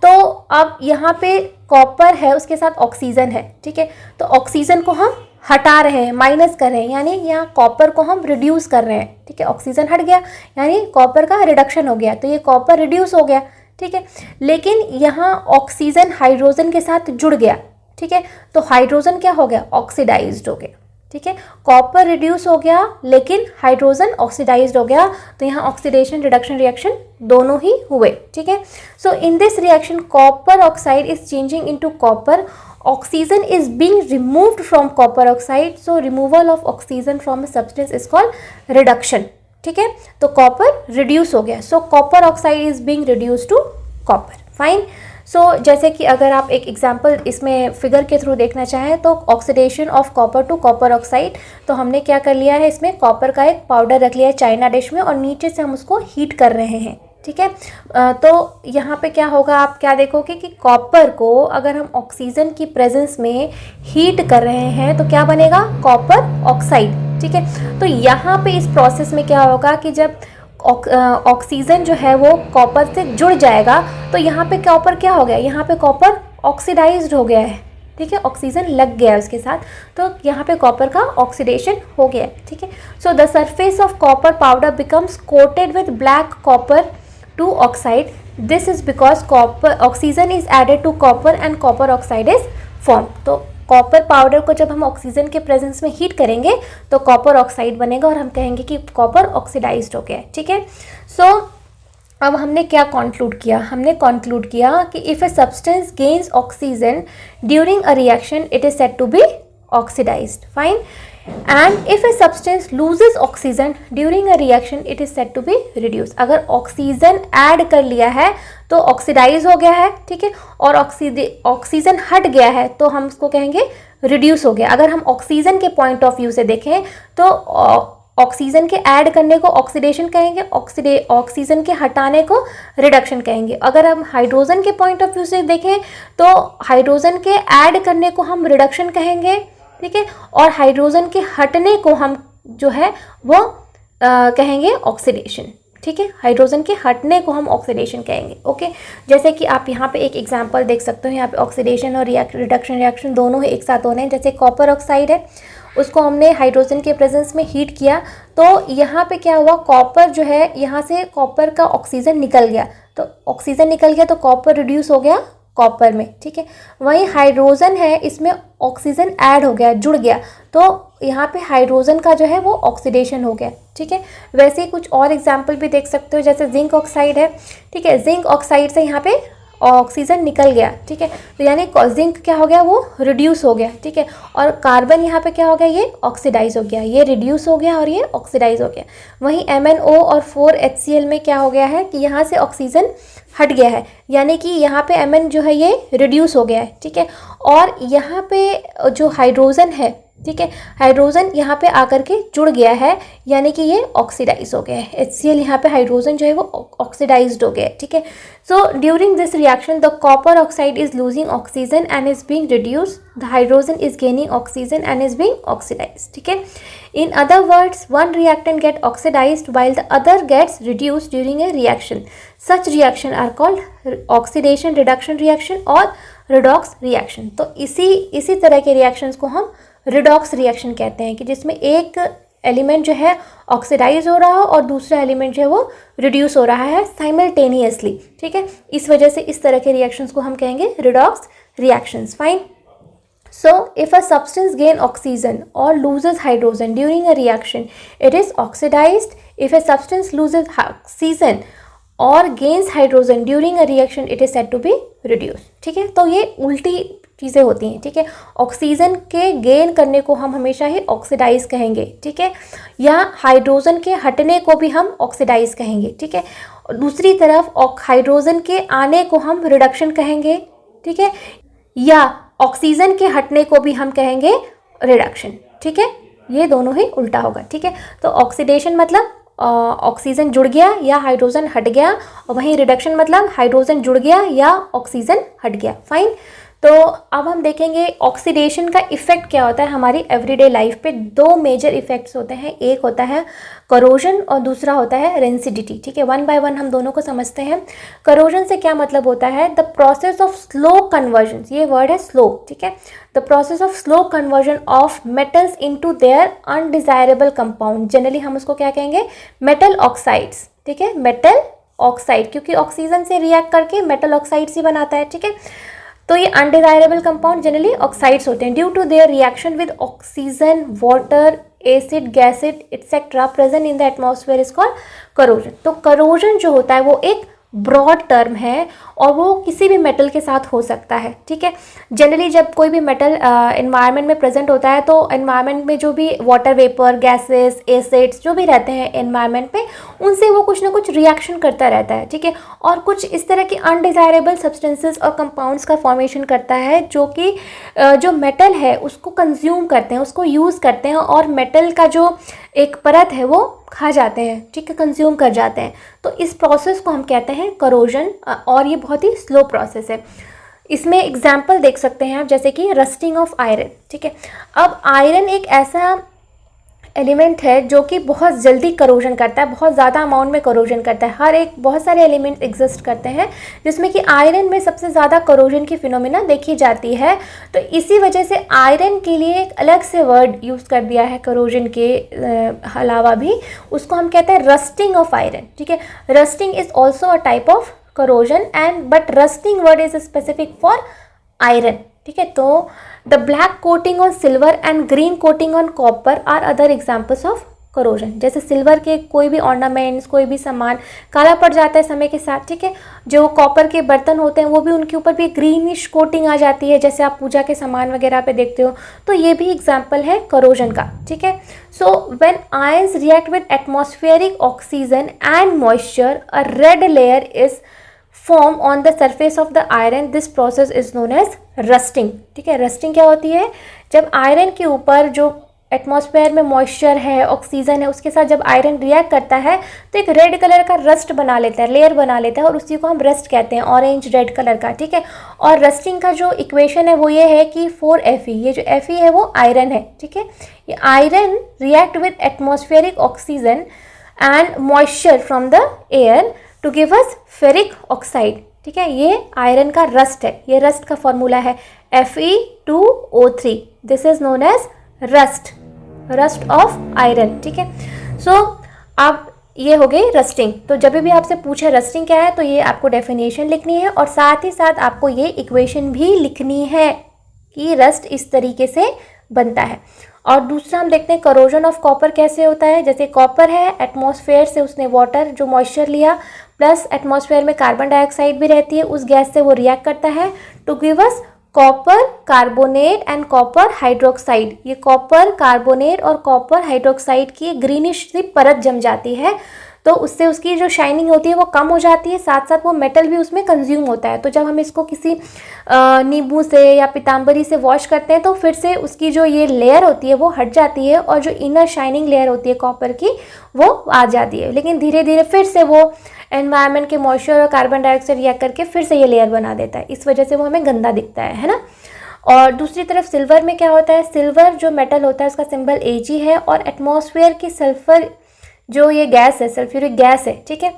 तो अब यहाँ पे कॉपर है, उसके साथ ऑक्सीजन है, ठीक है। तो ऑक्सीजन को हम हटा रहे हैं, माइनस कर रहे हैं, यानी यहाँ कॉपर को हम रिड्यूस कर रहे हैं, ठीक है। ऑक्सीजन हट गया यानी कॉपर का रिडक्शन हो गया, तो ये कॉपर रिड्यूस हो गया, ठीक है। लेकिन यहाँ ऑक्सीजन हाइड्रोजन के साथ जुड़ गया, ठीक है, तो हाइड्रोजन क्या हो गया? ऑक्सीडाइज्ड हो गया, ठीक है। कॉपर रिड्यूस हो गया लेकिन हाइड्रोजन ऑक्सीडाइज्ड हो गया, तो यहाँ ऑक्सीडेशन रिडक्शन रिएक्शन दोनों ही हुए, ठीक है। So in this reaction copper oxide is changing into copper, oxygen is being removed from copper oxide, so removal of oxygen from a substance is called reduction, ठीक है। तो कॉपर रिड्यूस हो गया, so copper oxide is being reduce to copper, fine. So जैसे कि अगर आप एक एग्जांपल इसमें फिगर के थ्रू देखना चाहें तो oxidation of copper two copper oxide, तो हमने क्या कर लिया है, इसमें कॉपर का एक पाउडर रख लिया है चाइना डिश में और नीचे से हम उसको हीट कर रहे हैं, ठीक है। तो यहाँ पे क्या होगा, आप क्या देखोगे कि कॉपर को अगर हम ऑक्सीजन की प्रेजेंस में हीट कर रहे हैं तो क्या बनेगा? कॉपर ऑक्साइड, ठीक है। तो यहाँ पे इस प्रोसेस में क्या होगा कि जब ऑक्सीजन जो है वो कॉपर से जुड़ जाएगा तो यहाँ पे कॉपर क्या हो गया? यहाँ पे कॉपर ऑक्सीडाइज्ड हो गया है, ठीक है, ऑक्सीजन लग गया है उसके साथ, तो यहाँ पे कॉपर का ऑक्सीडेशन हो गया है, ठीक है। So the surface of copper powder becomes coated with black copper two oxide, this is because copper oxygen is added to copper and copper oxide is form. तो कॉपर पाउडर को जब हम ऑक्सीजन के प्रेजेंस में heat करेंगे तो copper oxide बनेगा और हम कहेंगे कि कॉपर ऑक्सीडाइज्ड हो गया है, ठीक है। सो अब हमने क्या कंक्लूड किया? हमने कंक्लूड किया कि if a substance gains oxygen during a reaction it is said to be oxidised, fine. And if a substance loses oxygen during a reaction it is said to be reduce. अगर oxygen add कर लिया है तो oxidise हो गया है, ठीक है, और ऑक्सीजन हट गया है तो हम उसको कहेंगे रिड्यूस हो गया। अगर हम ऑक्सीजन के पॉइंट ऑफ व्यू से देखें तो ऑक्सीजन के ऐड करने को ऑक्सीडेशन कहेंगे, ऑक्सीजन के हटाने को रिडक्शन कहेंगे। अगर हम हाइड्रोजन के पॉइंट ऑफ व्यू से देखें तो हाइड्रोजन के ऐड करने को हम रिडक्शन कहेंगे, ठीक है, और हाइड्रोजन के हटने को हम जो है वो कहेंगे ऑक्सीडेशन, ठीक है। हाइड्रोजन के हटने को हम ऑक्सीडेशन कहेंगे, ओके। जैसे कि आप यहाँ पे एक एग्जांपल देख सकते हो, यहाँ पे ऑक्सीडेशन और रिडक्शन रिएक्शन दोनों ही एक साथ हो रहे हैं। जैसे कॉपर ऑक्साइड है, उसको हमने हाइड्रोजन के प्रेजेंस में हीट किया, तो यहाँ पे क्या हुआ, कॉपर जो है यहाँ से कॉपर का ऑक्सीजन निकल गया, तो ऑक्सीजन निकल गया तो कॉपर रिड्यूस हो गया कॉपर में, ठीक है। वहीं हाइड्रोजन है, इसमें ऑक्सीजन ऐड हो गया, जुड़ गया, तो यहाँ पे हाइड्रोजन का जो है वो ऑक्सीडेशन हो गया, ठीक है। वैसे ही कुछ और एग्जाम्पल भी देख सकते हो, जैसे जिंक ऑक्साइड है, ठीक है। जिंक ऑक्साइड से यहाँ पे ऑक्सीजन निकल गया, ठीक है, तो यानी जिंक क्या हो गया, वो रिड्यूस हो गया, ठीक है। और कार्बन यहाँ पे क्या हो गया, ये ऑक्सीडाइज हो गया, ये रिड्यूस हो गया और ये ऑक्सीडाइज हो गया। वहीं MnO और 4HCl में क्या हो गया है कि यहाँ से ऑक्सीजन हट गया है, यानी कि यहाँ पे Mn जो है ये रिड्यूस हो गया है, ठीक है। और यहाँ पे जो हाइड्रोजन है, ठीक है, हाइड्रोजन यहाँ पे आकर के जुड़ गया है, यानी कि ये ऑक्सीडाइज हो गया है। HCl यहाँ पे हाइड्रोजन जो है वो ऑक्सीडाइज्ड हो गया है, ठीक है। So during this reaction the copper oxide is losing oxygen and is being reduce, the hydrogen is gaining oxygen and is being oxidise, ठीक है। In other words, one reactant gets oxidized while the other gets reduced during a reaction. Such reaction are called oxidation reduction reaction और redox reaction. तो इसी तरह के reactions को हम redox reaction कहते हैं, कि जिसमें एक एलिमेंट जो है ऑक्सीडाइज हो रहा हो और दूसरा एलिमेंट जो है वो रिड्यूस हो रहा है साइमल्टेनियसली, ठीक है। इस वजह से इस तरह के रिएक्शंस को हम कहेंगे redox reactions. Fine. So, if a substance gains oxygen or loses hydrogen during a reaction, it is oxidized. If a substance loses oxygen or gains hydrogen during a reaction, it is said to be reduced. ठीक है, तो ये उल्टी चीज़ें होती हैं, ठीक है। ऑक्सीजन के गेन करने को हम हमेशा ही ऑक्सीडाइज कहेंगे, ठीक है, या हाइड्रोजन के हटने को भी हम ऑक्सीडाइज कहेंगे, ठीक है। दूसरी तरफ हाइड्रोजन के आने को हम रिडक्शन कहेंगे, ठीक है, या ऑक्सीजन के हटने को भी हम कहेंगे रिडक्शन, ठीक है। ये दोनों ही उल्टा होगा, ठीक है। तो ऑक्सीडेशन मतलब ऑक्सीजन जुड़ गया या हाइड्रोजन हट गया, और वहीं रिडक्शन मतलब हाइड्रोजन जुड़ गया या ऑक्सीजन हट गया। फाइन। तो अब हम देखेंगे ऑक्सीडेशन का इफ़ेक्ट क्या होता है हमारी एवरीडे लाइफ पे। दो मेजर इफ़ेक्ट्स होते हैं, एक होता है करोजन और दूसरा होता है रेंसिडिटी, ठीक है। वन बाय वन हम दोनों को समझते हैं। करोजन से क्या मतलब होता है, the process of slow conversion, ये वर्ड है स्लो, ठीक है। The process of slow conversion of metals into their undesirable compound, generally हम उसको क्या कहेंगे, मेटल ऑक्साइड्स, ठीक है, मेटल ऑक्साइड, क्योंकि ऑक्सीजन से रिएक्ट करके मेटल ऑक्साइड्स ही बनाता है, ठीक है। तो ये अनडिजायरेबल कंपाउंड जनरली ऑक्साइड्स होते हैं due to their reaction with oxygen, water, acid, gases etcetera present in the atmosphere is called corrosion. तो करोजन जो होता है वो एक ब्रॉड टर्म है और वो किसी भी मेटल के साथ हो सकता है, ठीक है। जनरली जब कोई भी मेटल एनवायरनमेंट में प्रेजेंट होता है तो एनवायरनमेंट में जो भी वाटर वेपर, गैसेस, एसिड्स जो भी रहते हैं एनवायरनमेंट में, उनसे वो कुछ ना कुछ रिएक्शन करता रहता है, ठीक है। और कुछ इस तरह की अनडिजायरेबल सब्सटेंसेस और कंपाउंड्स का फॉर्मेशन करता है जो कि जो मेटल है उसको कंज्यूम करते हैं, उसको यूज़ करते हैं और मेटल का जो एक परत है वो खा जाते हैं, ठीक है, कंज्यूम कर जाते हैं। तो इस प्रोसेस को हम कहते हैं करोजन और ये बहुत ही स्लो प्रोसेस है। इसमें एग्जाम्पल देख सकते हैं आप, जैसे कि रस्टिंग ऑफ आयरन, ठीक है। अब आयरन एक ऐसा एलिमेंट है जो कि बहुत जल्दी करोजन करता है, बहुत ज़्यादा अमाउंट में करोजन करता है। बहुत सारे एलिमेंट एग्जिस्ट करते हैं जिसमें कि आयरन में सबसे ज़्यादा करोजन की फिनोमिना देखी जाती है। तो इसी वजह से आयरन के लिए एक अलग से वर्ड यूज़ कर दिया है करोजन के अलावा भी, उसको हम कहते हैं रस्टिंग ऑफ आयरन, ठीक है। Rusting is also a type of corrosion and but rusting word is specific for iron, ठीक है। तो the black coating on silver and green coating on copper are other examples of corrosion. जैसे silver के कोई भी ornaments, कोई भी सामान काला पड़ जाता है समय के साथ, ठीक है। जो कॉपर के बर्तन होते हैं वो भी, उनके ऊपर भी ग्रीनिश कोटिंग आ जाती है, जैसे आप पूजा के सामान वगैरह पे देखते हो। तो ये भी एग्जाम्पल है करोजन का, ठीक है। So when ions react with atmospheric oxygen and moisture, a red layer is form on the surface of the iron, this process is known as rusting, ठीक है। रस्टिंग क्या होती है, जब आयरन के ऊपर जो एटमॉस्फेयर में मॉइस्चर है, ऑक्सीजन है, उसके साथ जब आयरन रिएक्ट करता है तो एक रेड कलर का रस्ट बना लेता है, लेयर बना लेता है, और उसी को हम रस्ट कहते हैं, ऑरेंज रेड कलर का, ठीक है। और रस्टिंग का जो इक्वेशन है वो ये है कि 4Fe, ये जो Fe है वो आयरन है, ठीक है। ये iron react with atmospheric oxygen and moisture from the air to give us ferric oxide, ठीक है। ये आयरन का रस्ट है, ये रस्ट का फॉर्मूला है Fe2O3, this is known as rust. Rust of iron, ठीक है। सो अब ये हो गई रस्टिंग। तो जब भी आपसे पूछे रस्टिंग क्या है तो ये आपको डेफिनेशन लिखनी है और साथ ही साथ आपको ये इक्वेशन भी लिखनी है कि रस्ट इस तरीके से बनता है। और दूसरा हम देखते हैं करोजन ऑफ कॉपर कैसे होता है। जैसे कॉपर है, एटमॉस्फेयर से उसने वाटर जो मॉइस्चर लिया, प्लस एटमॉस्फेयर में कार्बन डाइऑक्साइड भी रहती है, उस गैस से वो रिएक्ट करता है to give us copper carbonate and copper hydroxide. ये कॉपर कार्बोनेट और कॉपर हाइड्रोक्साइड की ग्रीनिश सी परत जम जाती है, तो उससे उसकी जो शाइनिंग होती है वो कम हो जाती है, साथ साथ वो मेटल भी उसमें कंज्यूम होता है। तो जब हम इसको किसी नींबू से या पीताम्बरी से वॉश करते हैं तो फिर से उसकी जो ये लेयर होती है वो हट जाती है और जो इनर शाइनिंग लेयर होती है कॉपर की वो आ जाती है। लेकिन धीरे धीरे फिर से वो एनवायरनमेंट के मॉइस्चर और कार्बन डाइऑक्साइड रिएक्ट करके फिर से ये लेयर बना देता है, इस वजह से वो हमें गंदा दिखता है ना। और दूसरी तरफ सिल्वर में क्या होता है, सिल्वर जो मेटल होता है उसका सिंबल Ag है और एटमॉस्फेयर की सल्फर जो ये गैस है, सल्फ्यूरिक गैस है, ठीक है,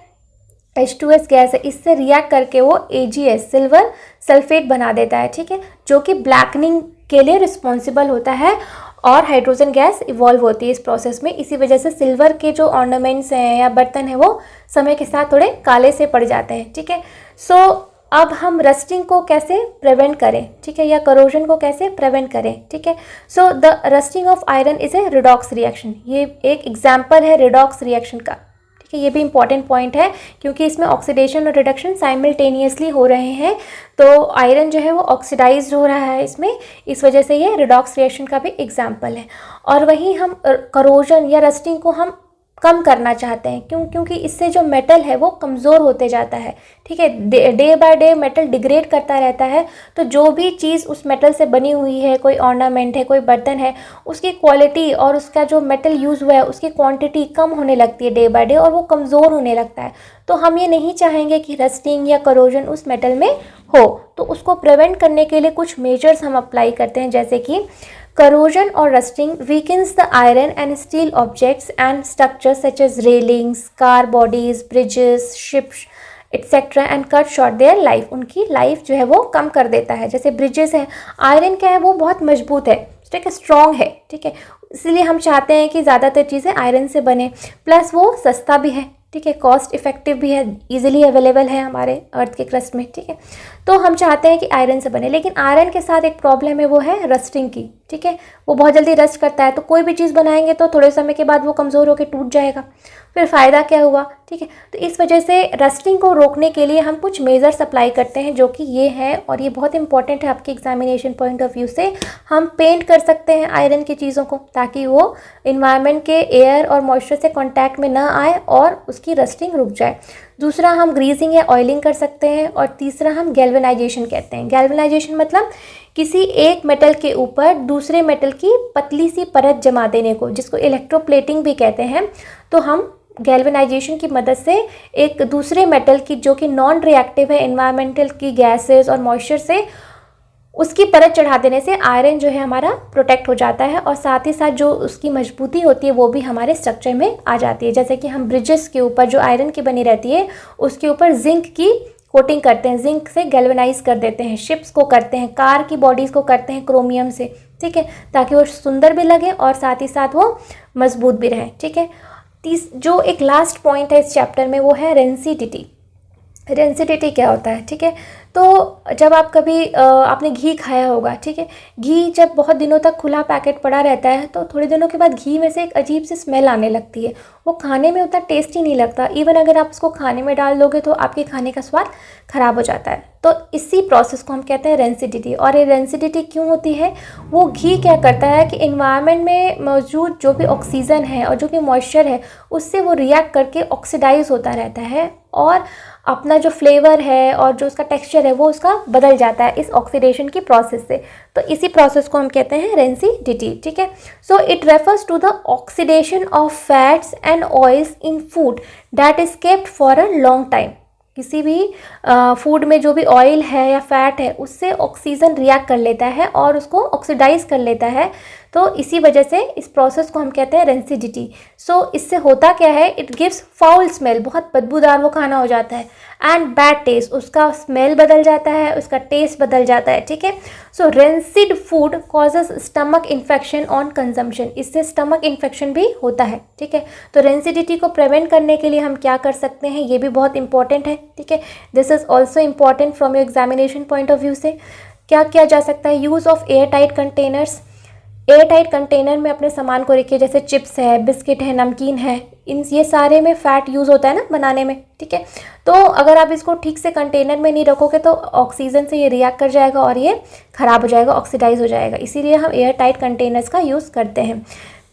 H2S गैस है, इससे रिएक्ट करके वो AgS सिल्वर सल्फेट बना देता है, ठीक है, जो कि ब्लैकनिंग के लिए रिस्पॉन्सिबल होता है और हाइड्रोजन गैस इवॉल्व होती है इस प्रोसेस में। इसी वजह से सिल्वर के जो ऑर्नामेंट्स हैं या बर्तन हैं वो समय के साथ थोड़े काले से पड़ जाते हैं, ठीक है। सो अब हम रस्टिंग को कैसे प्रिवेंट करें, ठीक है, या करोजन को कैसे प्रिवेंट करें, ठीक है। So the rusting of iron is a redox reaction. ये एक एग्जाम्पल है रिडॉक्स रिएक्शन का, ठीक है। ये भी इंपॉर्टेंट पॉइंट है क्योंकि इसमें ऑक्सीडेशन और रिडक्शन साइमल्टेनियसली हो रहे हैं, तो आयरन जो है वो ऑक्सीडाइज हो रहा है इसमें, इस वजह से ये रिडॉक्स रिएक्शन का भी एग्जाम्पल है। और वहीं हम करोजन या रस्टिंग को हम कम करना चाहते हैं, क्योंकि इससे जो मेटल है वो कमज़ोर होते जाता है, ठीक है। Day by day metal degrade करता रहता है, तो जो भी चीज़ उस मेटल से बनी हुई है, कोई ऑर्नामेंट है, कोई बर्तन है, उसकी क्वालिटी और उसका जो मेटल यूज़ हुआ है उसकी क्वांटिटी कम होने लगती है डे बाय डे और वो कमज़ोर होने लगता है। तो हम ये नहीं चाहेंगे कि रस्टिंग या करोजन उस मेटल में हो, तो उसको प्रिवेंट करने के लिए कुछ मेजर्स हम अप्लाई करते हैं, जैसे कि corrosion or rusting weakens the iron and steel objects and structures such as railings, car bodies, bridges, ships etc. and cut short their life. उनकी लाइफ जो है वो कम कर देता है। जैसे ब्रिजेस है, आयरन क्या है वो बहुत मजबूत है, ठीक है, स्ट्रॉन्ग है, ठीक है, इसलिए हम चाहते हैं कि ज़्यादातर चीज़ें आयरन से बने, प्लस वो सस्ता भी है, ठीक है, कॉस्ट इफेक्टिव भी है, इजीली अवेलेबल है हमारे अर्थ के क्रस्ट में, ठीक है। तो हम चाहते हैं कि आयरन से बने, लेकिन आयरन के साथ एक प्रॉब्लम है, वो है रस्टिंग की, ठीक है, वो बहुत जल्दी रस्ट करता है। तो कोई भी चीज़ बनाएंगे तो थोड़े समय के बाद वो कमज़ोर होकर टूट जाएगा, फिर फ़ायदा क्या हुआ, ठीक है। तो इस वजह से रस्टिंग को रोकने के लिए हम कुछ मेजर्स अप्लाई करते हैं, जो कि ये है, और ये बहुत इंपॉर्टेंट है आपके एग्जामिनेशन पॉइंट ऑफ व्यू से। हम पेंट कर सकते हैं आयरन की चीज़ों को ताकि वो इन्वायरमेंट के एयर और मॉइस्चर से कॉन्टैक्ट में ना आए और उसकी रस्टिंग रुक जाए। दूसरा हम ग्रीजिंग या ऑयलिंग कर सकते हैं, और तीसरा हम गैल्वेनाइजेशन कहते हैं। गैल्वेनाइजेशन मतलब किसी एक मेटल के ऊपर दूसरे मेटल की पतली सी परत जमा देने को, जिसको इलेक्ट्रोप्लेटिंग भी कहते हैं। तो हम गैल्वेनाइजेशन की मदद से एक दूसरे मेटल की, जो कि नॉन रिएक्टिव है एनवायरमेंटल की गैसेस और मॉइस्चर से, उसकी परत चढ़ा देने से आयरन जो है हमारा प्रोटेक्ट हो जाता है, और साथ ही साथ जो उसकी मजबूती होती है वो भी हमारे स्ट्रक्चर में आ जाती है। जैसे कि हम ब्रिजेस के ऊपर जो आयरन की बनी रहती है उसके ऊपर जिंक की कोटिंग करते हैं, जिंक से गैल्वेनाइज कर देते हैं, शिप्स को करते हैं, कार की बॉडीज़ को करते हैं क्रोमियम से, ठीक है, ताकि वो सुंदर भी लगे और साथ ही साथ वो मजबूत भी रहे, ठीक है। जो एक लास्ट पॉइंट है इस चैप्टर में वो है रेंसिडिटी। रेंसिडिटी क्या होता है, ठीक है। तो जब आप कभी आपने घी खाया होगा, ठीक है, घी जब बहुत दिनों तक खुला पैकेट पड़ा रहता है तो थोड़े दिनों के बाद घी में से एक अजीब सी स्मेल आने लगती है, वो खाने में उतना टेस्टी नहीं लगता। इवन अगर आप उसको खाने में डाल दोगे तो आपके खाने का स्वाद खराब हो जाता है। तो इसी प्रोसेस को हम कहते हैं रेंसिडिटी। और ये रेंसिडिटी क्यों होती है, वो घी क्या करता है कि इन्वायरमेंट में मौजूद जो भी ऑक्सीजन है और जो भी मॉइस्चर है उससे वो रिएक्ट करके ऑक्सीडाइज होता रहता है, और अपना जो फ्लेवर है और जो उसका टेक्सचर है वो उसका बदल जाता है इस ऑक्सीडेशन की प्रोसेस से। तो इसी प्रोसेस को हम कहते हैं रेंसिडिटी, ठीक है। So it refers to the oxidation of fats and oils in food that is kept for a long time. किसी भी फूड में जो भी ऑयल है या फैट है उससे ऑक्सीजन रिएक्ट कर लेता है और उसको ऑक्सीडाइज कर लेता है, तो इसी वजह से इस प्रोसेस को हम कहते हैं रेंसिडिटी। सो इससे होता क्या है, इट गिव्स फाउल स्मेल, बहुत बदबूदार वो खाना हो जाता है, एंड बैड टेस्ट, उसका स्मेल बदल जाता है, उसका टेस्ट बदल जाता है, ठीक है। So rancid food causes stomach infection on consumption, इससे स्टमक इन्फेक्शन भी होता है, ठीक है। तो रेंसिडिटी को प्रिवेंट करने के लिए हम क्या कर सकते हैं, ये भी बहुत इंपॉर्टेंट है, ठीक है। This is also important from your examination point of view से। क्या किया जा सकता है, use of air tight containers, air tight container में अपने सामान को रखिए, जैसे चिप्स है, बिस्किट है, नमकीन है, इन ये सारे में फ़ैट यूज़ होता है ना बनाने में, ठीक है। तो अगर आप इसको ठीक से कंटेनर में नहीं रखोगे तो ऑक्सीजन से ये रिएक्ट कर जाएगा और ये ख़राब हो जाएगा, ऑक्सीडाइज हो जाएगा, इसीलिए हम एयर टाइट कंटेनर्स का यूज़ करते हैं।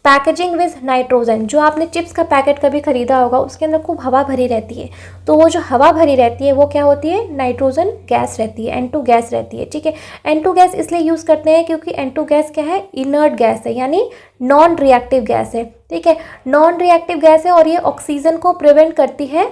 पैकेजिंग विद नाइट्रोजन, जो आपने चिप्स का पैकेट कभी ख़रीदा होगा उसके अंदर खूब हवा भरी रहती है, तो वो जो हवा भरी रहती है वो क्या होती है, नाइट्रोजन गैस रहती है, N2 गैस रहती है, ठीक है। N2 गैस इसलिए यूज़ करते हैं क्योंकि N2 गैस क्या है, इनर्ट गैस है, यानी नॉन रिएक्टिव गैस है, ठीक है। नॉन रिएक्टिव गैस है और ये ऑक्सीजन को प्रिवेंट करती है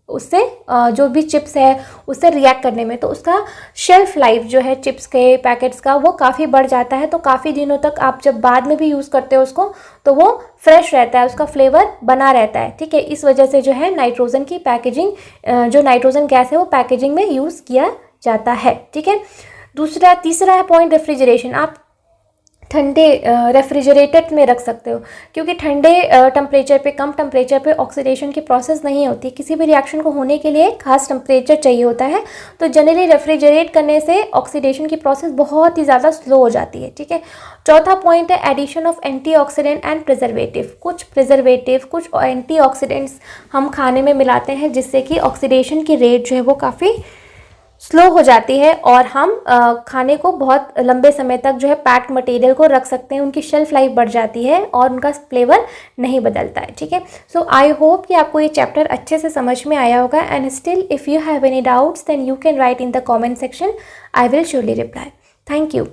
उससे, जो भी चिप्स है उससे रिएक्ट करने में, तो उसका शेल्फ लाइफ जो है चिप्स के पैकेट्स का वो काफ़ी बढ़ जाता है, तो काफ़ी दिनों तक आप जब बाद में भी यूज़ करते हो उसको तो वो फ्रेश रहता है, उसका फ्लेवर बना रहता है, ठीक है। इस वजह से जो है नाइट्रोजन की पैकेजिंग, जो नाइट्रोजन गैस है वो पैकेजिंग में यूज़ किया जाता है, ठीक है। तीसरा है पॉइंट रेफ्रिजरेशन, आप ठंडे रेफ्रिजरेटर में रख सकते हो, क्योंकि ठंडे टेम्परेचर पे, कम टेम्परेचर पे ऑक्सीडेशन की प्रोसेस नहीं होती, किसी भी रिएक्शन को होने के लिए खास टेम्परेचर चाहिए होता है, तो जनरली रेफ्रिजरेट करने से ऑक्सीडेशन की प्रोसेस बहुत ही ज़्यादा स्लो हो जाती है, ठीक है। चौथा पॉइंट है addition of antioxidant and preservative, कुछ एंटीऑक्सीडेंट्स हम खाने में मिलाते हैं जिससे कि ऑक्सीडेशन की रेट जो है वो काफ़ी स्लो हो जाती है और हम खाने को बहुत लंबे समय तक जो है पैक्ड मटेरियल को रख सकते हैं, उनकी शेल्फ लाइफ बढ़ जाती है और उनका फ्लेवर नहीं बदलता है, ठीक है। सो आई होप कि आपको ये चैप्टर अच्छे से समझ में आया होगा, and still if you have any doubts then you can write in the comment section, I will surely reply. Thank you.